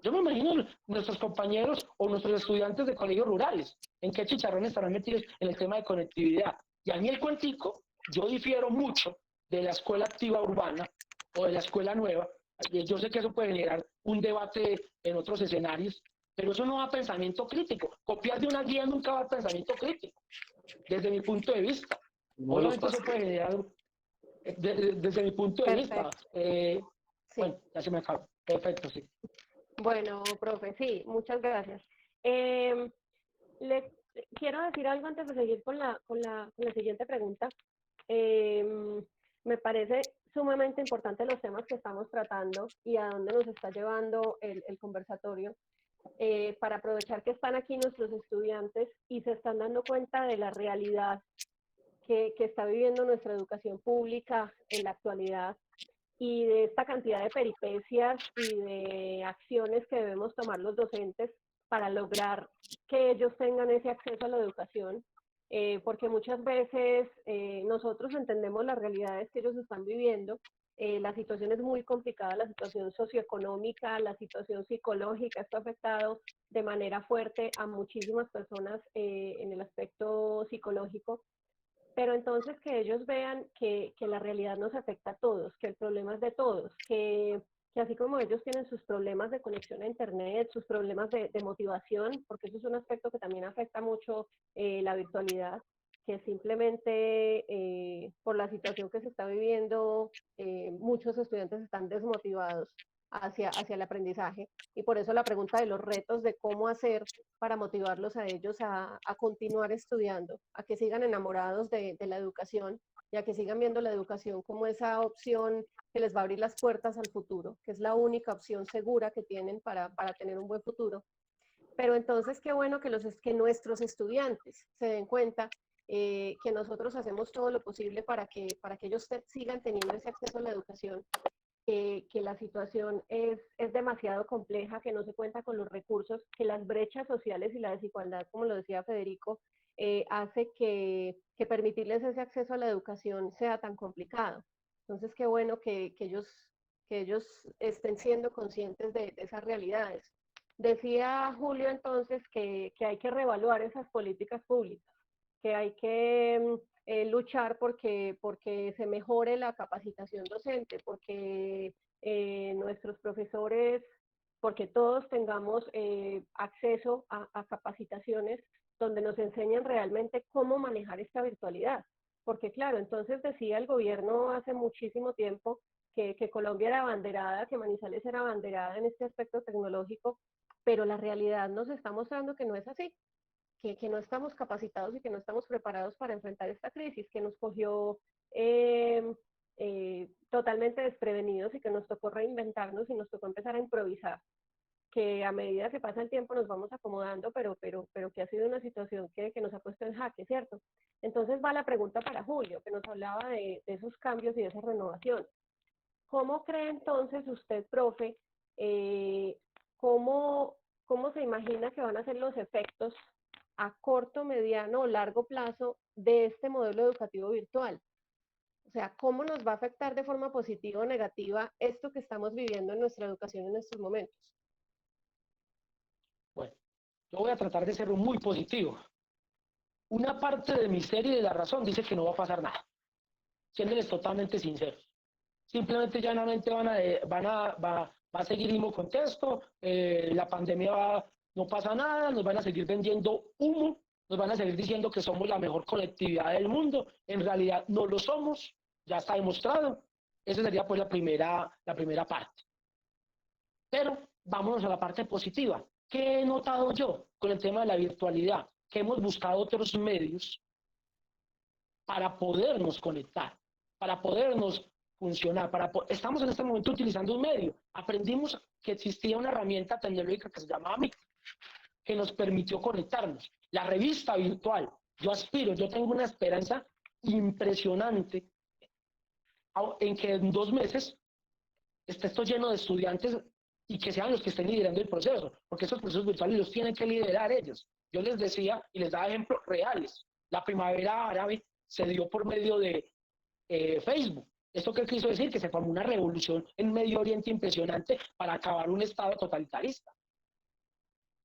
yo me imagino nuestros compañeros o nuestros estudiantes de colegios rurales, en qué chicharrón estarán metidos en el tema de conectividad. Y a mí el cuentico, yo difiero mucho de la escuela activa urbana o de la escuela nueva. Yo sé que eso puede generar un debate en otros escenarios, pero eso no va a pensamiento crítico. Copiar de una guía nunca va a pensamiento crítico, desde mi punto de vista. No Obviamente eso puede generar, desde mi punto de vista. Sí. Bueno, ya se me acabó. Perfecto, sí. Bueno, profe, sí, muchas gracias. Le quiero decir algo antes de seguir con la siguiente pregunta. Me parece sumamente importante los temas que estamos tratando y a dónde nos está llevando el conversatorio, para aprovechar que están aquí nuestros estudiantes y se están dando cuenta de la realidad que está viviendo nuestra educación pública en la actualidad y de esta cantidad de peripecias y de acciones que debemos tomar los docentes para lograr que ellos tengan ese acceso a la educación, porque muchas veces nosotros entendemos las realidades que ellos están viviendo. La situación es muy complicada, la situación socioeconómica, la situación psicológica, esto ha afectado de manera fuerte a muchísimas personas en el aspecto psicológico. Pero entonces que ellos vean que la realidad nos afecta a todos, que el problema es de todos, que así como ellos tienen sus problemas de conexión a Internet, sus problemas de motivación, porque eso es un aspecto que también afecta mucho la virtualidad, que simplemente por la situación que se está viviendo, muchos estudiantes están desmotivados hacia el aprendizaje. Y por eso la pregunta de los retos de cómo hacer para motivarlos a ellos a continuar estudiando, a que sigan enamorados de la educación y a que sigan viendo la educación como esa opción que les va a abrir las puertas al futuro, que es la única opción segura que tienen para tener un buen futuro. Pero entonces qué bueno que nuestros estudiantes se den cuenta que nosotros hacemos todo lo posible para que ellos sigan teniendo ese acceso a la educación, que la situación es demasiado compleja, que no se cuenta con los recursos, que las brechas sociales y la desigualdad, como lo decía Federico, hace que permitirles ese acceso a la educación sea tan complicado. Entonces, qué bueno que ellos estén siendo conscientes de esas realidades. Decía Julio entonces que hay que reevaluar esas políticas públicas, que hay que luchar porque se mejore la capacitación docente, porque nuestros profesores, porque todos tengamos acceso a capacitaciones donde nos enseñen realmente cómo manejar esta virtualidad. Porque claro, entonces decía el gobierno hace muchísimo tiempo que Colombia era abanderada, que Manizales era abanderada en este aspecto tecnológico, pero la realidad nos está mostrando que no es así. Que no estamos capacitados y que no estamos preparados para enfrentar esta crisis, que nos cogió totalmente desprevenidos y que nos tocó reinventarnos y nos tocó empezar a improvisar. que a medida que pasa el tiempo nos vamos acomodando, pero que ha sido una situación que nos ha puesto en jaque, ¿cierto? Entonces va la pregunta para Julio, que nos hablaba de esos cambios y de esa renovación. ¿Cómo cree entonces usted, profe, cómo, cómo se imagina que van a ser los efectos a corto, mediano o largo plazo de este modelo educativo virtual? O sea, ¿cómo nos va a afectar de forma positiva o negativa esto que estamos viviendo en nuestra educación en estos momentos? Bueno, yo voy a tratar de ser muy positivo. Una parte de mi serie de la razón dice que no va a pasar nada, siéndoles totalmente sinceros. Simplemente llanamente va a seguir el mismo contexto, la pandemia no pasa nada, nos van a seguir vendiendo humo, nos van a seguir diciendo que somos la mejor colectividad del mundo, en realidad no lo somos, ya está demostrado. Esa sería pues la primera parte. Pero vámonos a la parte positiva. ¿Qué he notado yo con el tema de la virtualidad? Que hemos buscado otros medios para podernos conectar, para podernos funcionar. Estamos en este momento utilizando un medio. Aprendimos que existía una herramienta tecnológica que se llamaba Meet, que nos permitió conectarnos. La revista virtual, yo tengo una esperanza impresionante en que en 2 meses esté esto lleno de estudiantes y que sean los que estén liderando el proceso, porque esos procesos virtuales los tienen que liderar ellos. Yo les decía y les daba ejemplos reales. La primavera árabe se dio por medio de Facebook. ¿Esto qué quiso decir? Que se formó una revolución en Medio Oriente impresionante para acabar un estado totalitarista.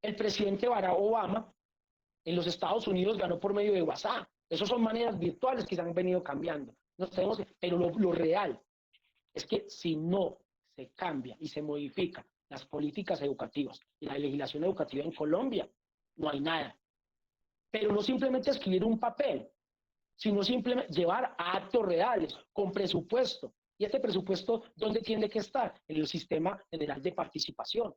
El presidente Barack Obama en los Estados Unidos ganó por medio de WhatsApp. Esas son maneras virtuales que se han venido cambiando. Pero lo real es que si no se cambia y se modifica las políticas educativas y la legislación educativa en Colombia, no hay nada. Pero no simplemente escribir un papel, sino simplemente llevar a actos reales, con presupuesto. ¿Y este presupuesto dónde tiene que estar? En el sistema general de participación.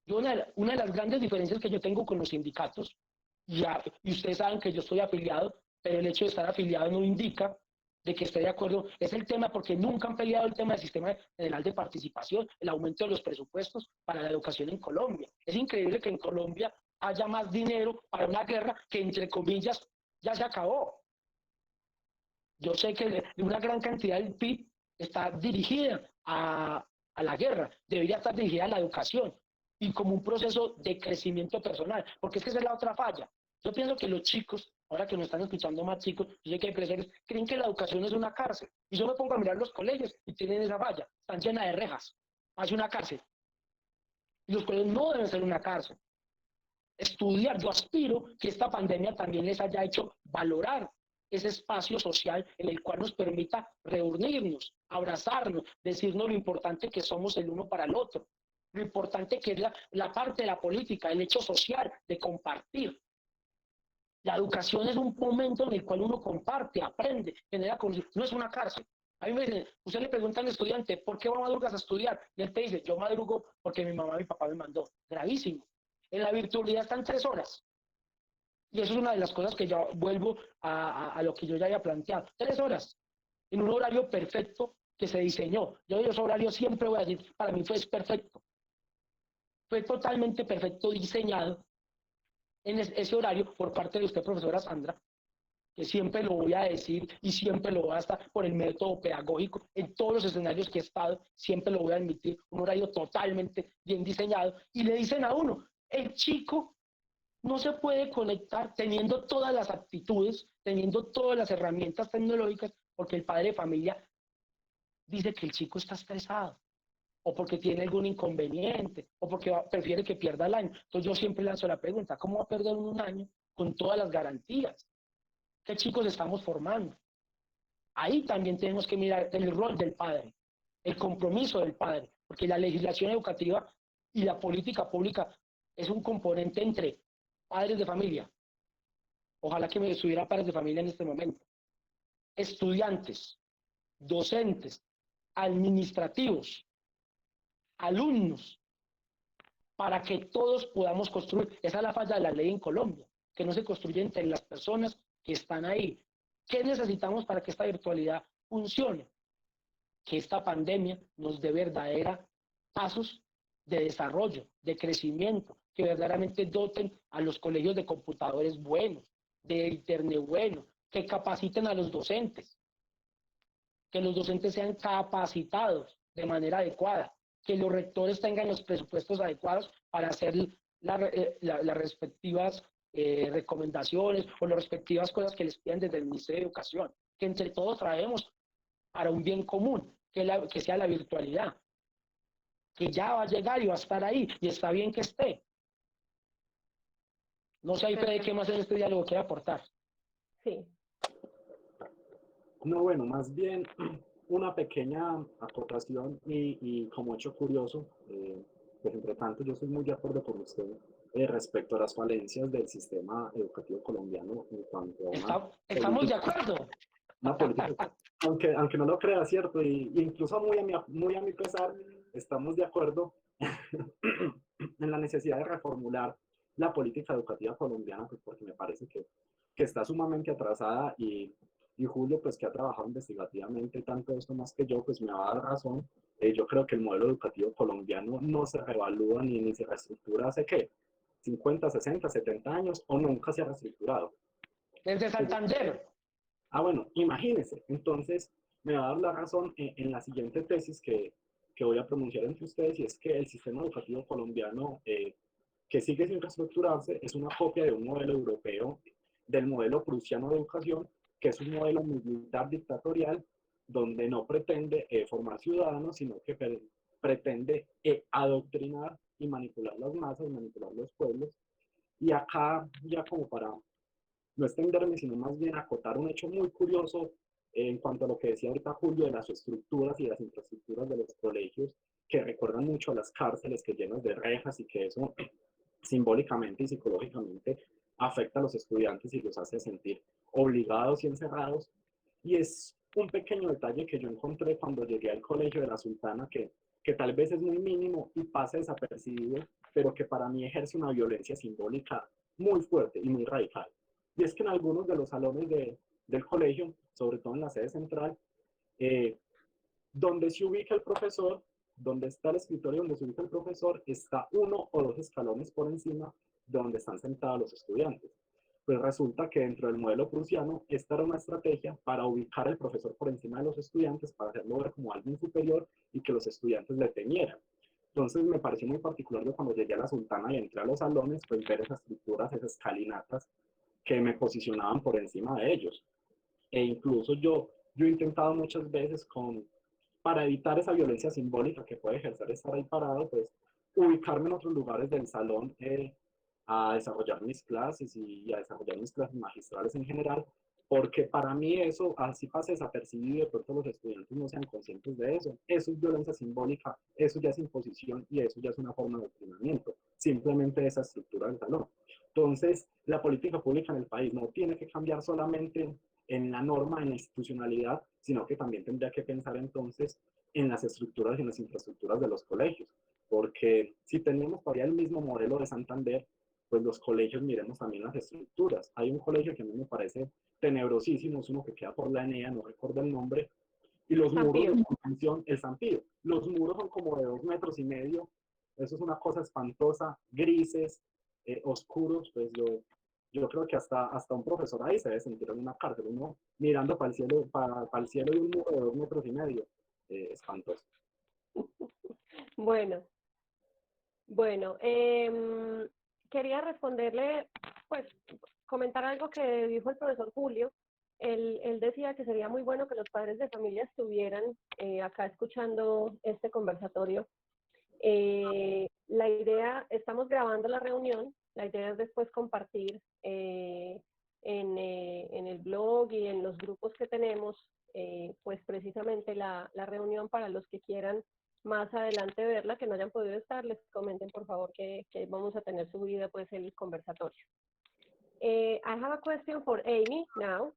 Una de las grandes diferencias que yo tengo con los sindicatos, y ustedes saben que yo estoy afiliado, pero el hecho de estar afiliado no indica de que esté de acuerdo, es el tema, porque nunca han peleado el tema del sistema general de participación, el aumento de los presupuestos para la educación en Colombia. Es increíble que en Colombia haya más dinero para una guerra que, entre comillas, ya se acabó. Yo sé que una gran cantidad del PIB está dirigida a la guerra, debería estar dirigida a la educación y como un proceso de crecimiento personal, porque es que esa es la otra falla. Yo pienso que los chicos, ahora que nos están escuchando más chicos, yo sé que hay profesores, creen que la educación es una cárcel. Y yo me pongo a mirar los colegios y tienen esa falla, están llenas de rejas, hace una cárcel. Y los colegios no deben ser una cárcel. Estudiar, yo aspiro que esta pandemia también les haya hecho valorar ese espacio social en el cual nos permita reunirnos, abrazarnos, decirnos lo importante que somos el uno para el otro, lo importante que es la parte de la política, el hecho social de compartir. La educación es un momento en el cual uno comparte, aprende, genera conocimiento, no es una cárcel. A mí me dicen, usted le pregunta al estudiante, ¿por qué madrugas a estudiar? Y él te dice, yo madrugo porque mi mamá y mi papá me mandó. Gravísimo. En la virtualidad están 3 horas. Y eso es una de las cosas que yo vuelvo a lo que yo ya había planteado. 3 horas, en un horario perfecto que se diseñó. Yo ese horario siempre voy a decir, para mí fue perfecto. Fue totalmente perfecto diseñado en ese horario por parte de usted, profesora Sandra, que siempre lo voy a decir y siempre lo voy a estar por el método pedagógico. En todos los escenarios que he estado, siempre lo voy a admitir, un horario totalmente bien diseñado. Y le dicen a uno, el chico no se puede conectar teniendo todas las aptitudes, teniendo todas las herramientas tecnológicas, porque el padre de familia dice que el chico está estresado, o porque tiene algún inconveniente, o porque prefiere que pierda el año. Entonces yo siempre lanzo la pregunta, ¿cómo va a perder un año con todas las garantías? ¿Qué chicos estamos formando? Ahí también tenemos que mirar el rol del padre, el compromiso del padre, porque la legislación educativa y la política pública es un componente entre padres de familia. Ojalá que me estuviera padres de familia en este momento. Estudiantes, docentes, administrativos, alumnos, para que todos podamos construir. Esa es la falla de la ley en Colombia, que no se construye entre las personas que están ahí. ¿Qué necesitamos para que esta virtualidad funcione? Que esta pandemia nos dé verdaderos pasos de desarrollo, de crecimiento, que verdaderamente doten a los colegios de computadores buenos, de internet bueno, que capaciten a los docentes, que los docentes sean capacitados de manera adecuada, que los rectores tengan los presupuestos adecuados para hacer las respectivas recomendaciones o las respectivas cosas que les piden desde el Ministerio de Educación, que entre todos traemos para un bien común, que sea la virtualidad, que ya va a llegar y va a estar ahí, y está bien que esté. No sé, Fede, ¿qué más en este diálogo quiere aportar? Sí. No, bueno, más bien una pequeña acotación y como hecho curioso, pues entre tanto yo estoy muy de acuerdo con usted respecto a las falencias del sistema educativo colombiano en cuanto a estamos de acuerdo. Una política, aunque no lo crea, cierto, y incluso muy a mi pesar, estamos de acuerdo en la necesidad de reformular la política educativa colombiana, pues porque me parece que está sumamente atrasada y Julio, pues que ha trabajado investigativamente tanto esto más que yo, pues me va a dar razón. Yo creo que el modelo educativo colombiano no se reevalúa ni se reestructura hace, ¿qué? 50, 60, 70 años o nunca se ha reestructurado. Desde Santander. Bueno, imagínense. Entonces, me va a dar la razón en la siguiente tesis que voy a pronunciar entre ustedes, y es que el sistema educativo colombiano, que sigue sin reestructurarse, es una copia de un modelo europeo, del modelo prusiano de educación, que es un modelo militar dictatorial, donde no pretende formar ciudadanos, sino que pretende adoctrinar y manipular las masas, manipular los pueblos. Y acá, ya como para no extenderme, sino más bien acotar un hecho muy curioso en cuanto a lo que decía ahorita Julio de las estructuras y las infraestructuras de los colegios, que recuerdan mucho a las cárceles que llenas de rejas y que eso simbólicamente y psicológicamente afecta a los estudiantes y los hace sentir obligados y encerrados. Y es un pequeño detalle que yo encontré cuando llegué al colegio de la Sultana, que tal vez es muy mínimo y pasa desapercibido, pero que para mí ejerce una violencia simbólica muy fuerte y muy radical. Y es que en algunos de los salones del colegio, sobre todo en la sede central, donde se ubica el profesor, donde está el escritorio donde se ubica el profesor, está 1 o 2 escalones por encima de donde están sentados los estudiantes. Pues resulta que dentro del modelo prusiano, esta era una estrategia para ubicar al profesor por encima de los estudiantes, para hacerlo ver como alguien superior y que los estudiantes le temieran. Entonces me pareció muy particular que cuando llegué a la Sultana y entré a los salones, pues ver esas estructuras, esas escalinatas que me posicionaban por encima de ellos. E incluso yo he intentado muchas veces para evitar esa violencia simbólica que puede ejercer estar ahí parado, pues ubicarme en otros lugares del salón a desarrollar mis clases y a desarrollar mis clases magistrales en general, porque para mí eso, así pasa desapercibido y de pronto los estudiantes no sean conscientes de eso. Eso es violencia simbólica, eso ya es imposición y eso ya es una forma de adoctrinamiento, simplemente esa estructura del salón. Entonces, la política pública en el país no tiene que cambiar solamente en la norma, en la institucionalidad, sino que también tendría que pensar entonces en las estructuras y en las infraestructuras de los colegios, porque si tenemos todavía el mismo modelo de Santander, pues los colegios miremos también las estructuras. Hay un colegio que a mí me parece tenebrosísimo, es uno que queda por la ENEA, no recuerdo el nombre, y los muros de contención, el San Pío, los muros son como de 2,5 metros, eso es una cosa espantosa, grises, oscuros, pues yo creo que hasta un profesor ahí se debe sentir en una cárcel, uno mirando para el cielo y un muro de 2,5 metros, espantoso. Bueno, quería responderle, pues, comentar algo que dijo el profesor Julio. Él decía que sería muy bueno que los padres de familia estuvieran acá escuchando este conversatorio. La idea, estamos grabando la reunión, la idea es después compartir en el blog y en los grupos que tenemos, pues precisamente la reunión para los que quieran más adelante verla, que no hayan podido estar, les comenten por favor que vamos a tener subida pues el conversatorio. I have a question for Amy now.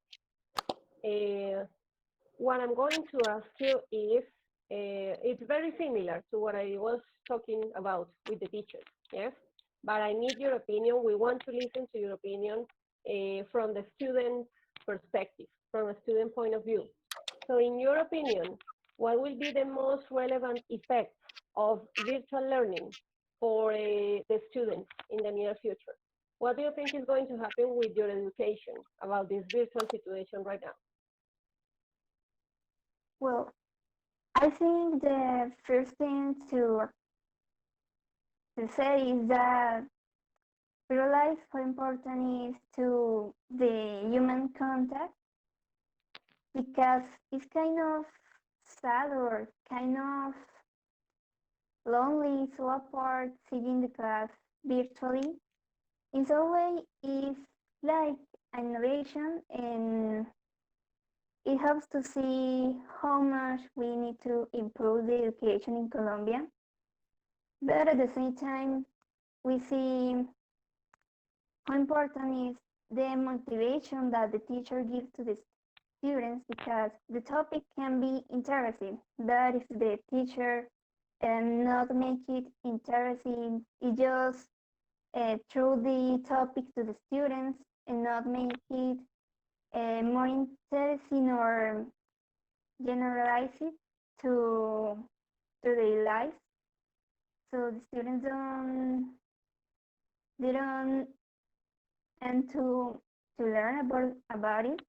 What I'm going to ask you is, it's very similar to what I was talking about with the teachers, yes? But I need your opinion. We want to listen to your opinion from the student perspective, from a student point of view. So in your opinion, what will be the most relevant effects of virtual learning for the students in the near future? What do you think is going to happen with your education about this virtual situation right now? Well, I think the first thing to say is that realize how important is to the human contact, because it's kind of sad or kind of lonely, so apart, sitting the class virtually. In some way, it's like an innovation, and it helps to see how much we need to improve the education in Colombia. But at the same time, we see how important is the motivation that the teacher gives to the students, because the topic can be interesting, but if the teacher not make it interesting, it just throw the topic to the students and not make it more interesting or generalize it to their lives. So the students don't and to learn about it.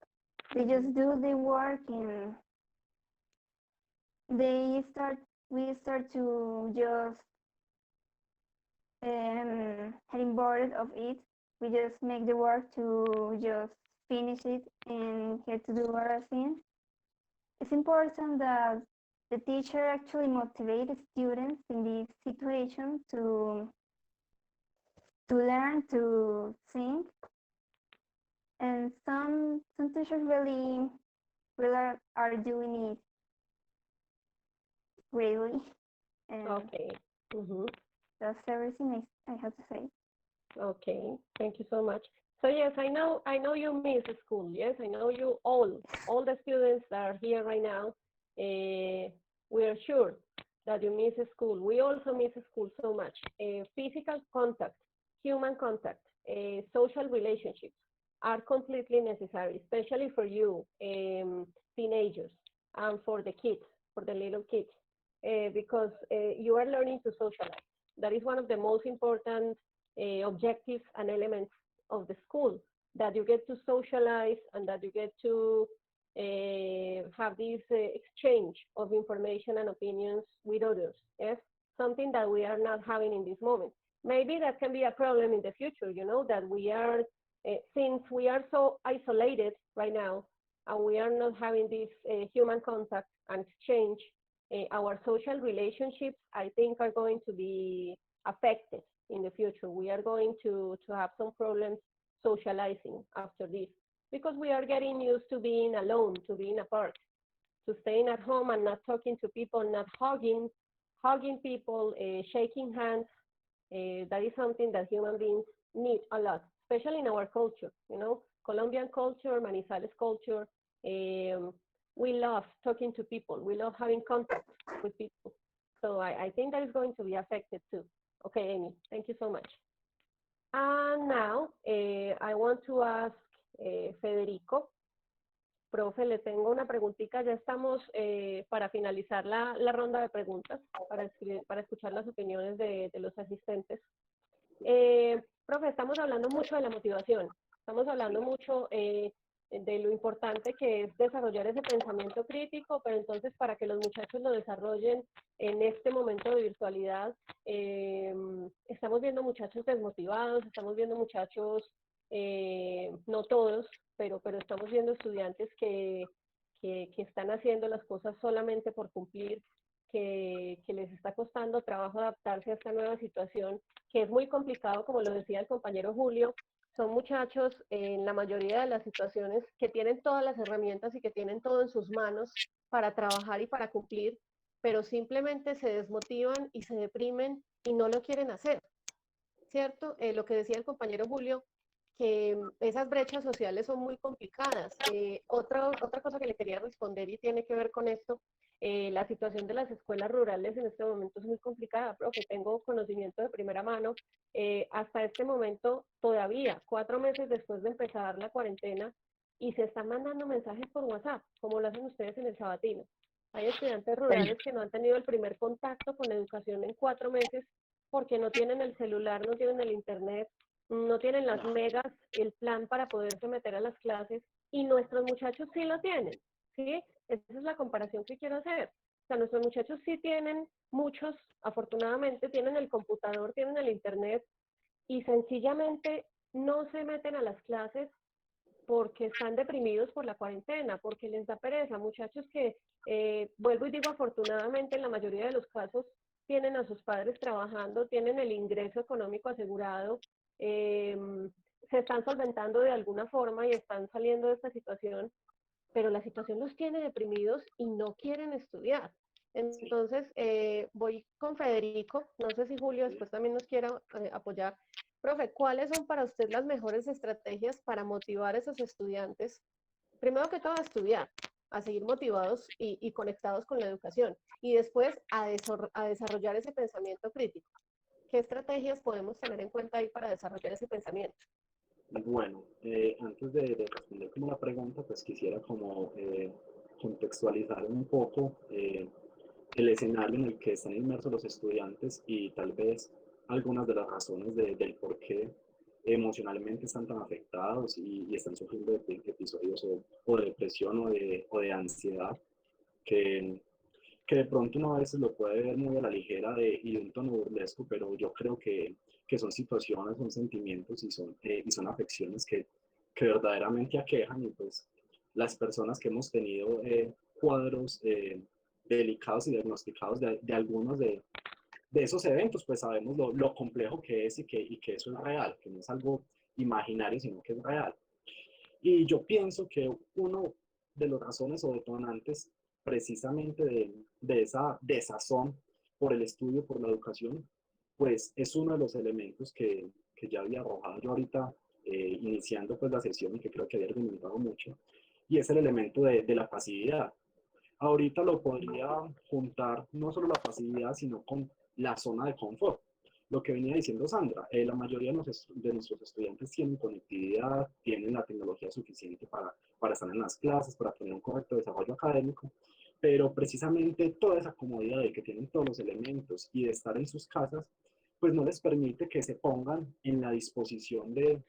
They just do the work, and we start to just getting bored of it. We just make the work to just finish it and get to do other things. It's important that the teacher actually motivate the students in this situation to learn to think, and some teachers really are doing it greatly, and Okay. Mm-hmm. that's everything I have to say. Okay, thank you so much. So yes, I know you miss school. Yes, I know you all the students that are here right now. We are sure that you miss school. We also miss school so much. Physical contact, human contact, social relationships are completely necessary, especially for you, teenagers, and for the kids, for the little kids, because you are learning to socialize. That is one of the most important objectives and elements of the school, that you get to socialize and that you get to have this exchange of information and opinions with others. Yes, something that we are not having in this moment. Maybe that can be a problem in the future, you know, that we are, since we are so isolated right now and we are not having this human contact and exchange, our social relationships, I think, are going to be affected in the future. We are going to have some problems socializing after this, because we are getting used to being alone, to being apart, to staying at home and not talking to people, not hugging people, shaking hands. That is something that human beings need a lot, especially in our culture. You know, Colombian culture, Manizales culture. We love talking to people. We love having contact with people. So I think that is going to be affected too. Okay, Amy, thank you so much. And now I want to ask Federico. Profe, le tengo una preguntita. Ya estamos para finalizar la ronda de preguntas, para escuchar las opiniones de los asistentes. Profe, estamos hablando mucho de la motivación. Estamos hablando mucho de lo importante que es desarrollar ese pensamiento crítico, pero entonces para que los muchachos lo desarrollen en este momento de virtualidad, estamos viendo muchachos desmotivados, estamos viendo muchachos, no todos, pero estamos viendo estudiantes que están haciendo las cosas solamente por cumplir, que les está costando trabajo adaptarse a esta nueva situación, que es muy complicado, como lo decía el compañero Julio. Son muchachos en la mayoría de las situaciones que tienen todas las herramientas y que tienen todo en sus manos para trabajar y para cumplir, pero simplemente se desmotivan y se deprimen y no lo quieren hacer, ¿cierto? Lo que decía el compañero Julio, que esas brechas sociales son muy complicadas. Otra cosa que le quería responder y tiene que ver con esto, la situación de las escuelas rurales en este momento es muy complicada, profe. Tengo conocimiento de primera mano. Hasta este momento, todavía 4 meses después de empezar la cuarentena, y se están mandando mensajes por WhatsApp, como lo hacen ustedes en el Sabatino. Hay estudiantes rurales que no han tenido el primer contacto con la educación en 4 meses porque no tienen el celular, no tienen el internet, no tienen las megas, el plan para poderse meter a las clases, y nuestros muchachos sí lo tienen, ¿sí? Esa es la comparación que quiero hacer. O sea, nuestros muchachos sí tienen, muchos, afortunadamente, tienen el computador, tienen el internet, y sencillamente no se meten a las clases porque están deprimidos por la cuarentena, porque les da pereza. Muchachos que, vuelvo y digo, afortunadamente en la mayoría de los casos tienen a sus padres trabajando, tienen el ingreso económico asegurado, eh, se están solventando de alguna forma y están saliendo de esta situación, pero la situación los tiene deprimidos y no quieren estudiar. Entonces, voy con Federico, no sé si Julio después también nos quiera apoyar. Profe, ¿cuáles son para usted las mejores estrategias para motivar a esos estudiantes? Primero que todo, a estudiar, a seguir motivados y conectados con la educación, y después a desarrollar ese pensamiento crítico. ¿Qué estrategias podemos tener en cuenta ahí para desarrollar ese pensamiento? Bueno, antes de responder como la pregunta, pues quisiera como contextualizar un poco el escenario en el que están inmersos los estudiantes y tal vez algunas de las razones del por qué emocionalmente están tan afectados y están sufriendo de episodios o de depresión o de ansiedad que, que de pronto uno a veces lo puede ver muy a la ligera y de un tono burlesco, pero yo creo que son situaciones, son sentimientos y son afecciones que verdaderamente aquejan, y pues las personas que hemos tenido cuadros delicados y diagnosticados de algunos de esos eventos, pues sabemos lo complejo que es y que eso es real, que no es algo imaginario, sino que es real. Y yo pienso que uno de las razones o detonantes precisamente de esa desazón por el estudio, por la educación, pues es uno de los elementos que ya había arrojado yo ahorita, iniciando pues la sesión, y que creo que había argumentado mucho, y es el elemento de la pasividad. Ahorita lo podría juntar no solo la pasividad, sino con la zona de confort. Lo que venía diciendo Sandra, la mayoría de nuestros estudiantes tienen conectividad, tienen la tecnología suficiente para estar en las clases, para tener un correcto desarrollo académico, pero precisamente toda esa comodidad de que tienen todos los elementos y de estar en sus casas, pues no les permite que se pongan en la disposición de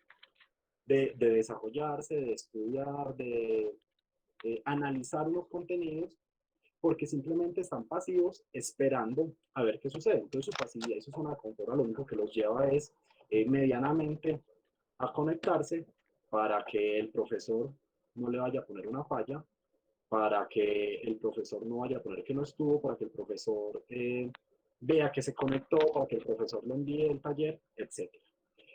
desarrollarse, de estudiar, de analizar los contenidos, porque simplemente están pasivos esperando a ver qué sucede. Entonces su pasividad y su zona de confort lo único que los lleva es medianamente a conectarse para que el profesor no le vaya a poner una falla, para que el profesor no vaya a poner que no estuvo, para que el profesor vea que se conectó, para que el profesor le envíe el taller, etc.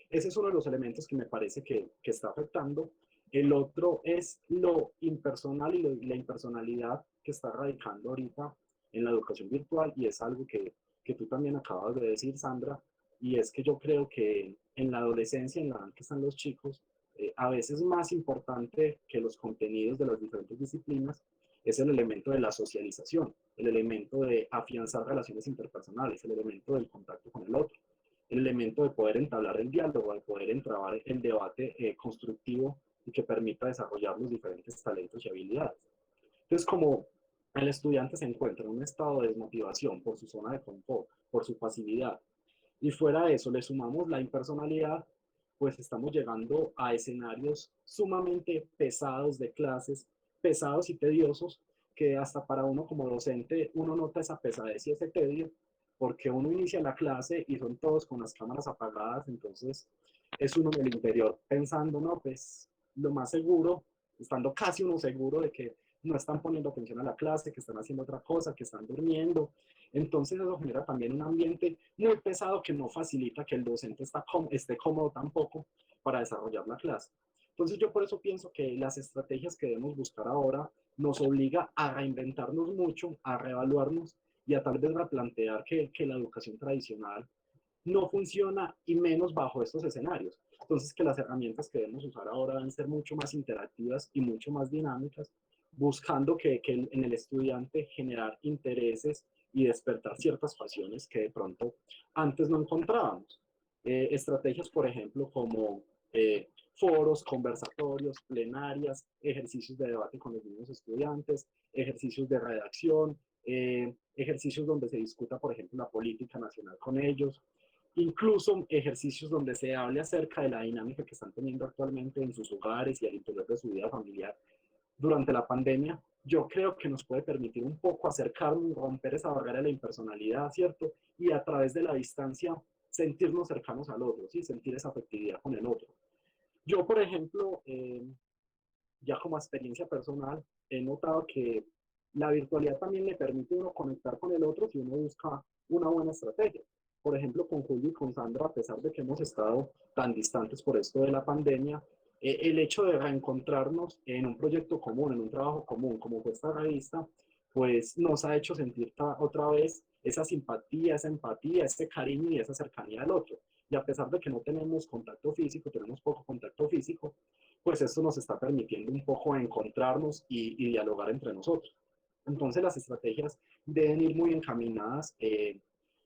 Ese es uno de los elementos que me parece que está afectando. El otro es lo impersonal y la impersonalidad que está radicando ahorita en la educación virtual, y es algo que tú también acabas de decir, Sandra, y es que yo creo que en la adolescencia, en la edad que están los chicos, a veces más importante que los contenidos de las diferentes disciplinas es el elemento de la socialización, el elemento de afianzar relaciones interpersonales, el elemento del contacto con el otro, el elemento de poder entablar el diálogo, de poder entablar el debate constructivo y que permita desarrollar los diferentes talentos y habilidades. Entonces, como el estudiante se encuentra en un estado de desmotivación por su zona de confort, por su pasividad, y fuera de eso le sumamos la impersonalidad, pues estamos llegando a escenarios sumamente pesados de clases, pesados y tediosos, que hasta para uno como docente uno nota esa pesadez y ese tedio, porque uno inicia la clase y son todos con las cámaras apagadas, entonces es uno en el interior pensando, no, pues lo más seguro, estando casi uno seguro de que no están poniendo atención a la clase, que están haciendo otra cosa, que están durmiendo. Entonces eso genera también un ambiente muy pesado que no facilita que el docente esté cómodo tampoco para desarrollar la clase. Entonces yo por eso pienso que las estrategias que debemos buscar ahora nos obliga a reinventarnos mucho, a reevaluarnos y a tal vez replantear que la educación tradicional no funciona, y menos bajo estos escenarios. Entonces, que las herramientas que debemos usar ahora deben ser mucho más interactivas y mucho más dinámicas, buscando que en el estudiante generar intereses y despertar ciertas pasiones que de pronto antes no encontrábamos. Estrategias, por ejemplo, como foros, conversatorios, plenarias, ejercicios de debate con los mismos estudiantes, ejercicios de redacción, ejercicios donde se discuta, por ejemplo, la política nacional con ellos, incluso ejercicios donde se hable acerca de la dinámica que están teniendo actualmente en sus hogares y al interior de su vida familiar durante la pandemia. Yo creo que nos puede permitir un poco acercarnos, romper esa barrera de la impersonalidad, ¿cierto? Y a través de la distancia sentirnos cercanos al otro, ¿sí? Sentir esa afectividad con el otro. Yo, por ejemplo, ya como experiencia personal, he notado que la virtualidad también le permite a uno conectar con el otro si uno busca una buena estrategia. Por ejemplo, con Julio y con Sandra, a pesar de que hemos estado tan distantes por esto de la pandemia, el hecho de reencontrarnos en un proyecto común, en un trabajo común, como fue esta revista, pues nos ha hecho sentir otra vez esa simpatía, esa empatía, ese cariño y esa cercanía al otro. Y a pesar de que no tenemos contacto físico, tenemos poco contacto físico, pues esto nos está permitiendo un poco encontrarnos y dialogar entre nosotros. Entonces las estrategias deben ir muy encaminadas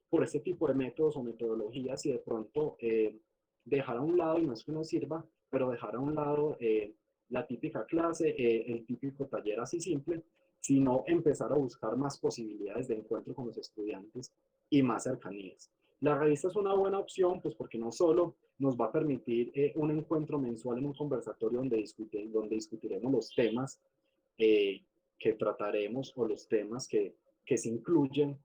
por este tipo de métodos o metodologías y de pronto dejar a un lado, y no es que no sirva, pero dejar a un lado la típica clase, el típico taller así simple, sino empezar a buscar más posibilidades de encuentro con los estudiantes y más cercanías. La revista es una buena opción, pues porque no solo nos va a permitir un encuentro mensual en un conversatorio donde discutiremos los temas que trataremos o los temas que se incluyen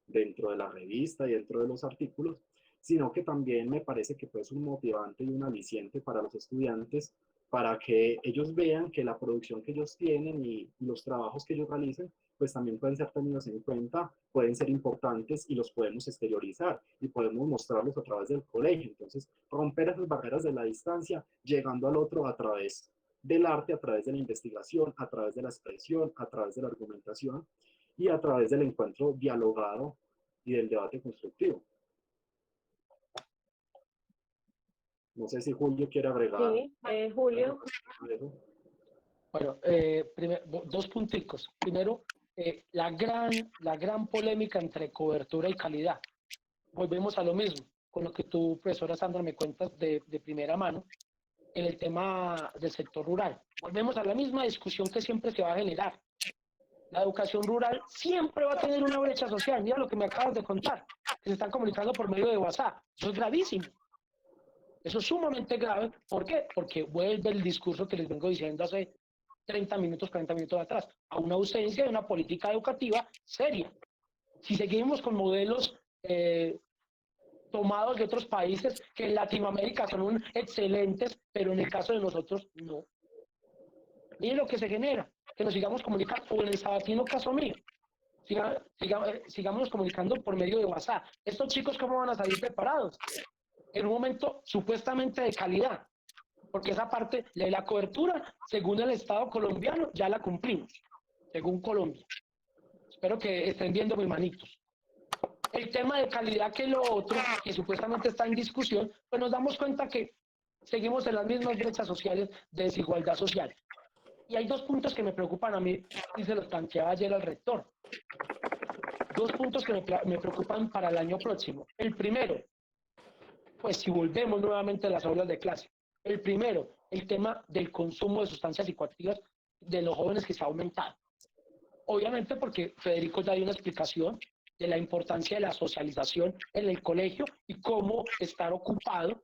dentro de la revista y dentro de los artículos, sino que también me parece que puede ser un motivante y un aliciente para los estudiantes para que ellos vean que la producción que ellos tienen y los trabajos que ellos realicen, pues también pueden ser tenidos en cuenta, pueden ser importantes y los podemos exteriorizar y podemos mostrarlos a través del colegio. Entonces, romper esas barreras de la distancia, llegando al otro a través del arte, a través de la investigación, a través de la expresión, a través de la argumentación y a través del encuentro dialogado y del debate constructivo. No sé si Julio quiere agregar. Sí, Julio. Bueno, dos punticos. Primero, la gran polémica entre cobertura y calidad. Volvemos a lo mismo, con lo que tú, profesora Sandra, me cuentas de primera mano, en el tema del sector rural. Volvemos a la misma discusión que siempre se va a generar. La educación rural siempre va a tener una brecha social. Mira lo que me acabas de contar, que se están comunicando por medio de WhatsApp. Eso es gravísimo. Eso es sumamente grave. ¿Por qué? Porque vuelve el discurso que les vengo diciendo hace 30 minutos, 40 minutos atrás, a una ausencia de una política educativa seria. Si seguimos con modelos tomados de otros países que en Latinoamérica son excelentes, pero en el caso de nosotros no. Miren lo que se genera, que nos sigamos comunicando, o en el sabatino caso mío, sigamos comunicando por medio de WhatsApp. ¿Estos chicos cómo van a salir preparados? En un momento supuestamente de calidad, porque esa parte de la cobertura, según el Estado colombiano, ya la cumplimos, según Colombia. Espero que estén viendo mis manitos. El tema de calidad, que lo otro, que supuestamente está en discusión, pues nos damos cuenta que seguimos en las mismas brechas sociales de desigualdad social. Y hay dos puntos que me preocupan a mí, y se los planteaba ayer al rector. Dos puntos que me preocupan para el año próximo. El primero, pues si volvemos nuevamente a las aulas de clase. El primero, el tema del consumo de sustancias psicoactivas de los jóvenes que se ha aumentado. Obviamente porque Federico ya dio una explicación de la importancia de la socialización en el colegio y cómo estar ocupado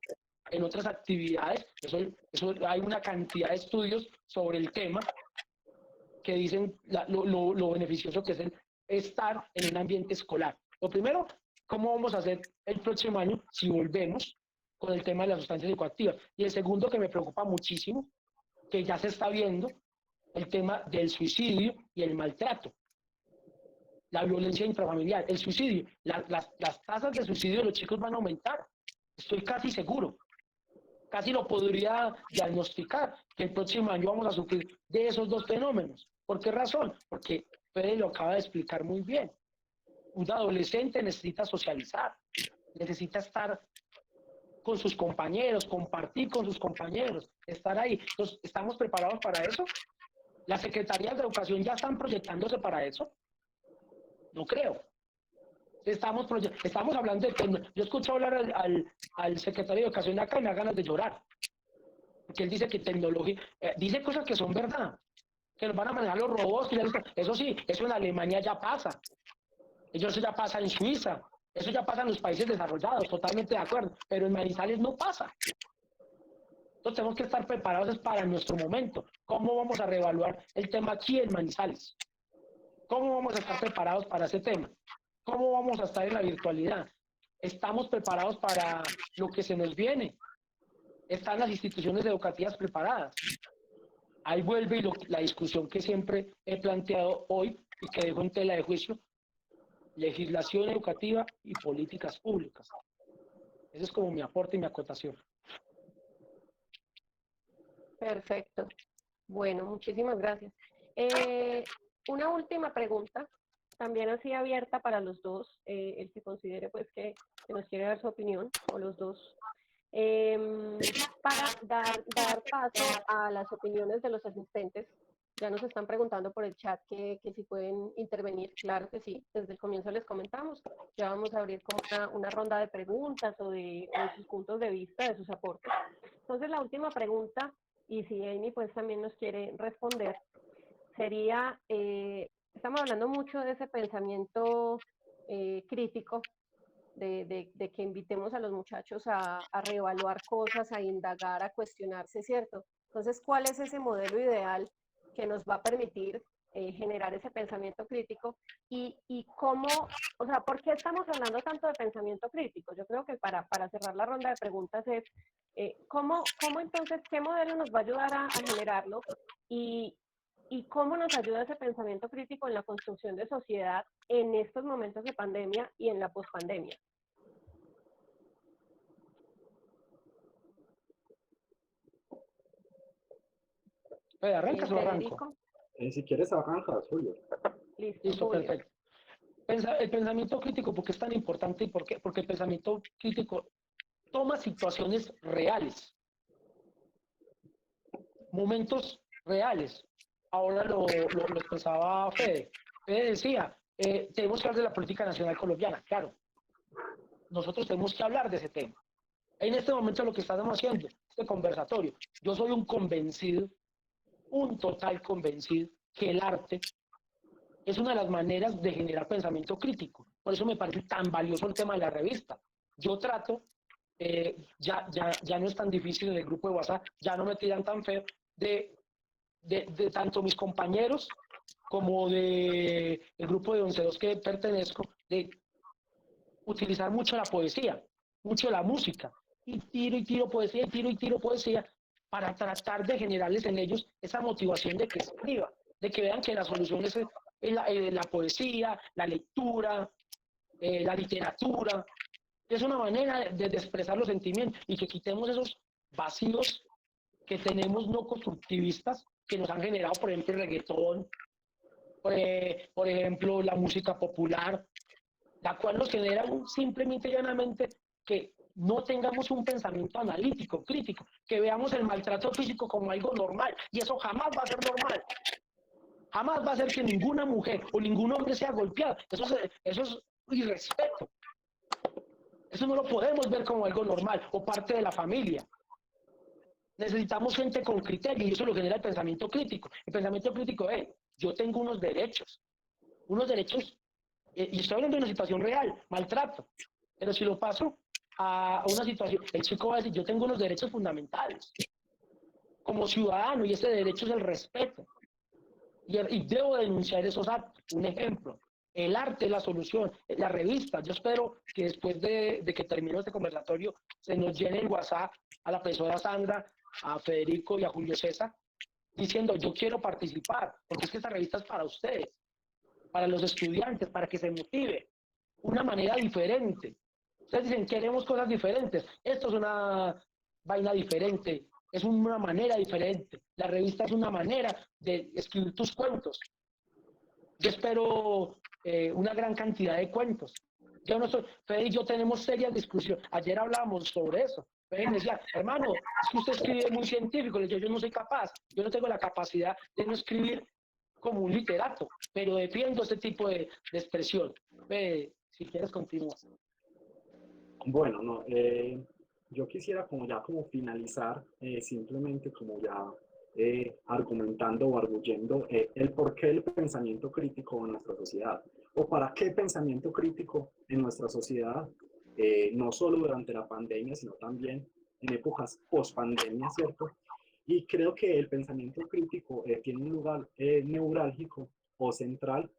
en otras actividades. Eso hay una cantidad de estudios sobre el tema que dicen lo beneficioso que es el estar en un ambiente escolar. Lo primero, ¿cómo vamos a hacer el próximo año si volvemos con el tema de las sustancias psicoactivas? Y el segundo, que me preocupa muchísimo, que ya se está viendo, el tema del suicidio y el maltrato, la violencia intrafamiliar, el suicidio. Las tasas de suicidio de los chicos van a aumentar, estoy casi seguro. Casi lo podría diagnosticar, que el próximo año vamos a sufrir de esos dos fenómenos. ¿Por qué razón? Porque Fede lo acaba de explicar muy bien. Un adolescente necesita socializar, necesita estar con sus compañeros, compartir con sus compañeros, estar ahí. Entonces, ¿estamos preparados para eso? ¿Las secretarías de educación ya están proyectándose para eso? No creo. Estamos hablando de que yo escucho hablar al secretario de educación de acá y me da ganas de llorar. porque él dice que tecnología, dice cosas que son verdad, que nos van a manejar los robots, eso sí, eso en Alemania ya pasa, eso ya pasa en Suiza, eso ya pasa en los países desarrollados, totalmente de acuerdo, pero en Manizales no pasa. Entonces tenemos que estar preparados para nuestro momento. ¿Cómo vamos a reevaluar el tema aquí en Manizales? ¿Cómo vamos a estar preparados para ese tema? ¿Cómo vamos a estar en la virtualidad? ¿Estamos preparados para lo que se nos viene? ¿Están las instituciones educativas preparadas? Ahí vuelve la discusión que siempre he planteado hoy y que dejo en tela de juicio: legislación educativa y políticas públicas. Ese es como mi aporte y mi acotación. Perfecto. Bueno, muchísimas gracias. Una última pregunta, también así abierta para los dos, el que considere pues que nos quiere dar su opinión, o los dos, para dar paso a las opiniones de los asistentes. Ya nos están preguntando por el chat que si pueden intervenir. Claro que sí, desde el comienzo les comentamos. Ya vamos a abrir como una ronda de preguntas o de sus puntos de vista, de sus aportes. Entonces, la última pregunta, y si Amy pues también nos quiere responder, sería, estamos hablando mucho de ese pensamiento crítico, de que invitemos a los muchachos a reevaluar cosas, a indagar, a cuestionarse, ¿cierto? Entonces, ¿cuál es ese modelo ideal que nos va a permitir generar ese pensamiento crítico? Y cómo, o sea, ¿por qué estamos hablando tanto de pensamiento crítico? Yo creo que para cerrar la ronda de preguntas es, ¿cómo entonces, qué modelo nos va a ayudar a generarlo? Y cómo nos ayuda ese pensamiento crítico en la construcción de sociedad en estos momentos de pandemia y en la pospandemia. ¿Arrancas o arranco? Si quieres arrancas, Julio. Listo, Julio. perfecto. El pensamiento crítico, ¿por qué es tan importante? Porque el pensamiento crítico toma situaciones reales, momentos reales. Ahora lo expresaba Fede. Fede decía, tenemos que hablar de la política nacional colombiana. Claro, nosotros tenemos que hablar de ese tema. En este momento lo que estamos haciendo, este conversatorio, yo soy un convencido, un total convencido, que el arte es una de las maneras de generar pensamiento crítico. Por eso me parece tan valioso el tema de la revista. Yo trato, ya no es tan difícil en el grupo de WhatsApp, ya no me tiran tan feo, de tanto mis compañeros como de el grupo de 11-2 que pertenezco, de utilizar mucho la poesía, mucho la música, y tiro poesía, y tiro poesía, para tratar de generarles en ellos esa motivación de que escriba, de que vean que la solución es la poesía, la lectura, la literatura. Es una manera de expresar los sentimientos y que quitemos esos vacíos que tenemos no constructivistas que nos han generado, por ejemplo, el reggaetón, por ejemplo, la música popular, la cual nos genera simplemente y llanamente que no tengamos un pensamiento analítico, crítico, que veamos el maltrato físico como algo normal, y eso jamás va a ser normal. Jamás va a ser que ninguna mujer o ningún hombre sea golpeado. Eso es irrespeto. Eso no lo podemos ver como algo normal o parte de la familia. Necesitamos gente con criterio y eso lo genera el pensamiento crítico. El pensamiento crítico es, yo tengo unos derechos, y estoy hablando de una situación real, maltrato, pero si lo paso a una situación, el chico va a decir, yo tengo unos derechos fundamentales como ciudadano y ese derecho es el respeto. Y debo denunciar esos actos. Un ejemplo, el arte es la solución, la revista. Yo espero que después de que termine este conversatorio se nos llene el WhatsApp a la profesora Sandra, a Federico y a Julio César, diciendo yo quiero participar, porque es que esta revista es para ustedes, para los estudiantes, para que se motive. Una manera diferente. Ustedes dicen, queremos cosas diferentes. Esto es una vaina diferente. Es una manera diferente. La revista es una manera de escribir tus cuentos. Yo espero una gran cantidad de cuentos. Fede y yo tenemos serias discusiones. Ayer hablábamos sobre eso. Fede me decía, hermano, es que usted escribe muy científico. Le digo, yo no soy capaz. Yo no tengo la capacidad de no escribir como un literato, pero defiendo este tipo de expresión. Fede, si quieres, continúa. Bueno, no, yo quisiera como ya como finalizar, simplemente como ya argumentando o arguyendo el por qué el pensamiento crítico en nuestra sociedad, o para qué pensamiento crítico en nuestra sociedad, no solo durante la pandemia, sino también en épocas post-pandemia, ¿cierto? Y creo que el pensamiento crítico tiene un lugar neurálgico o central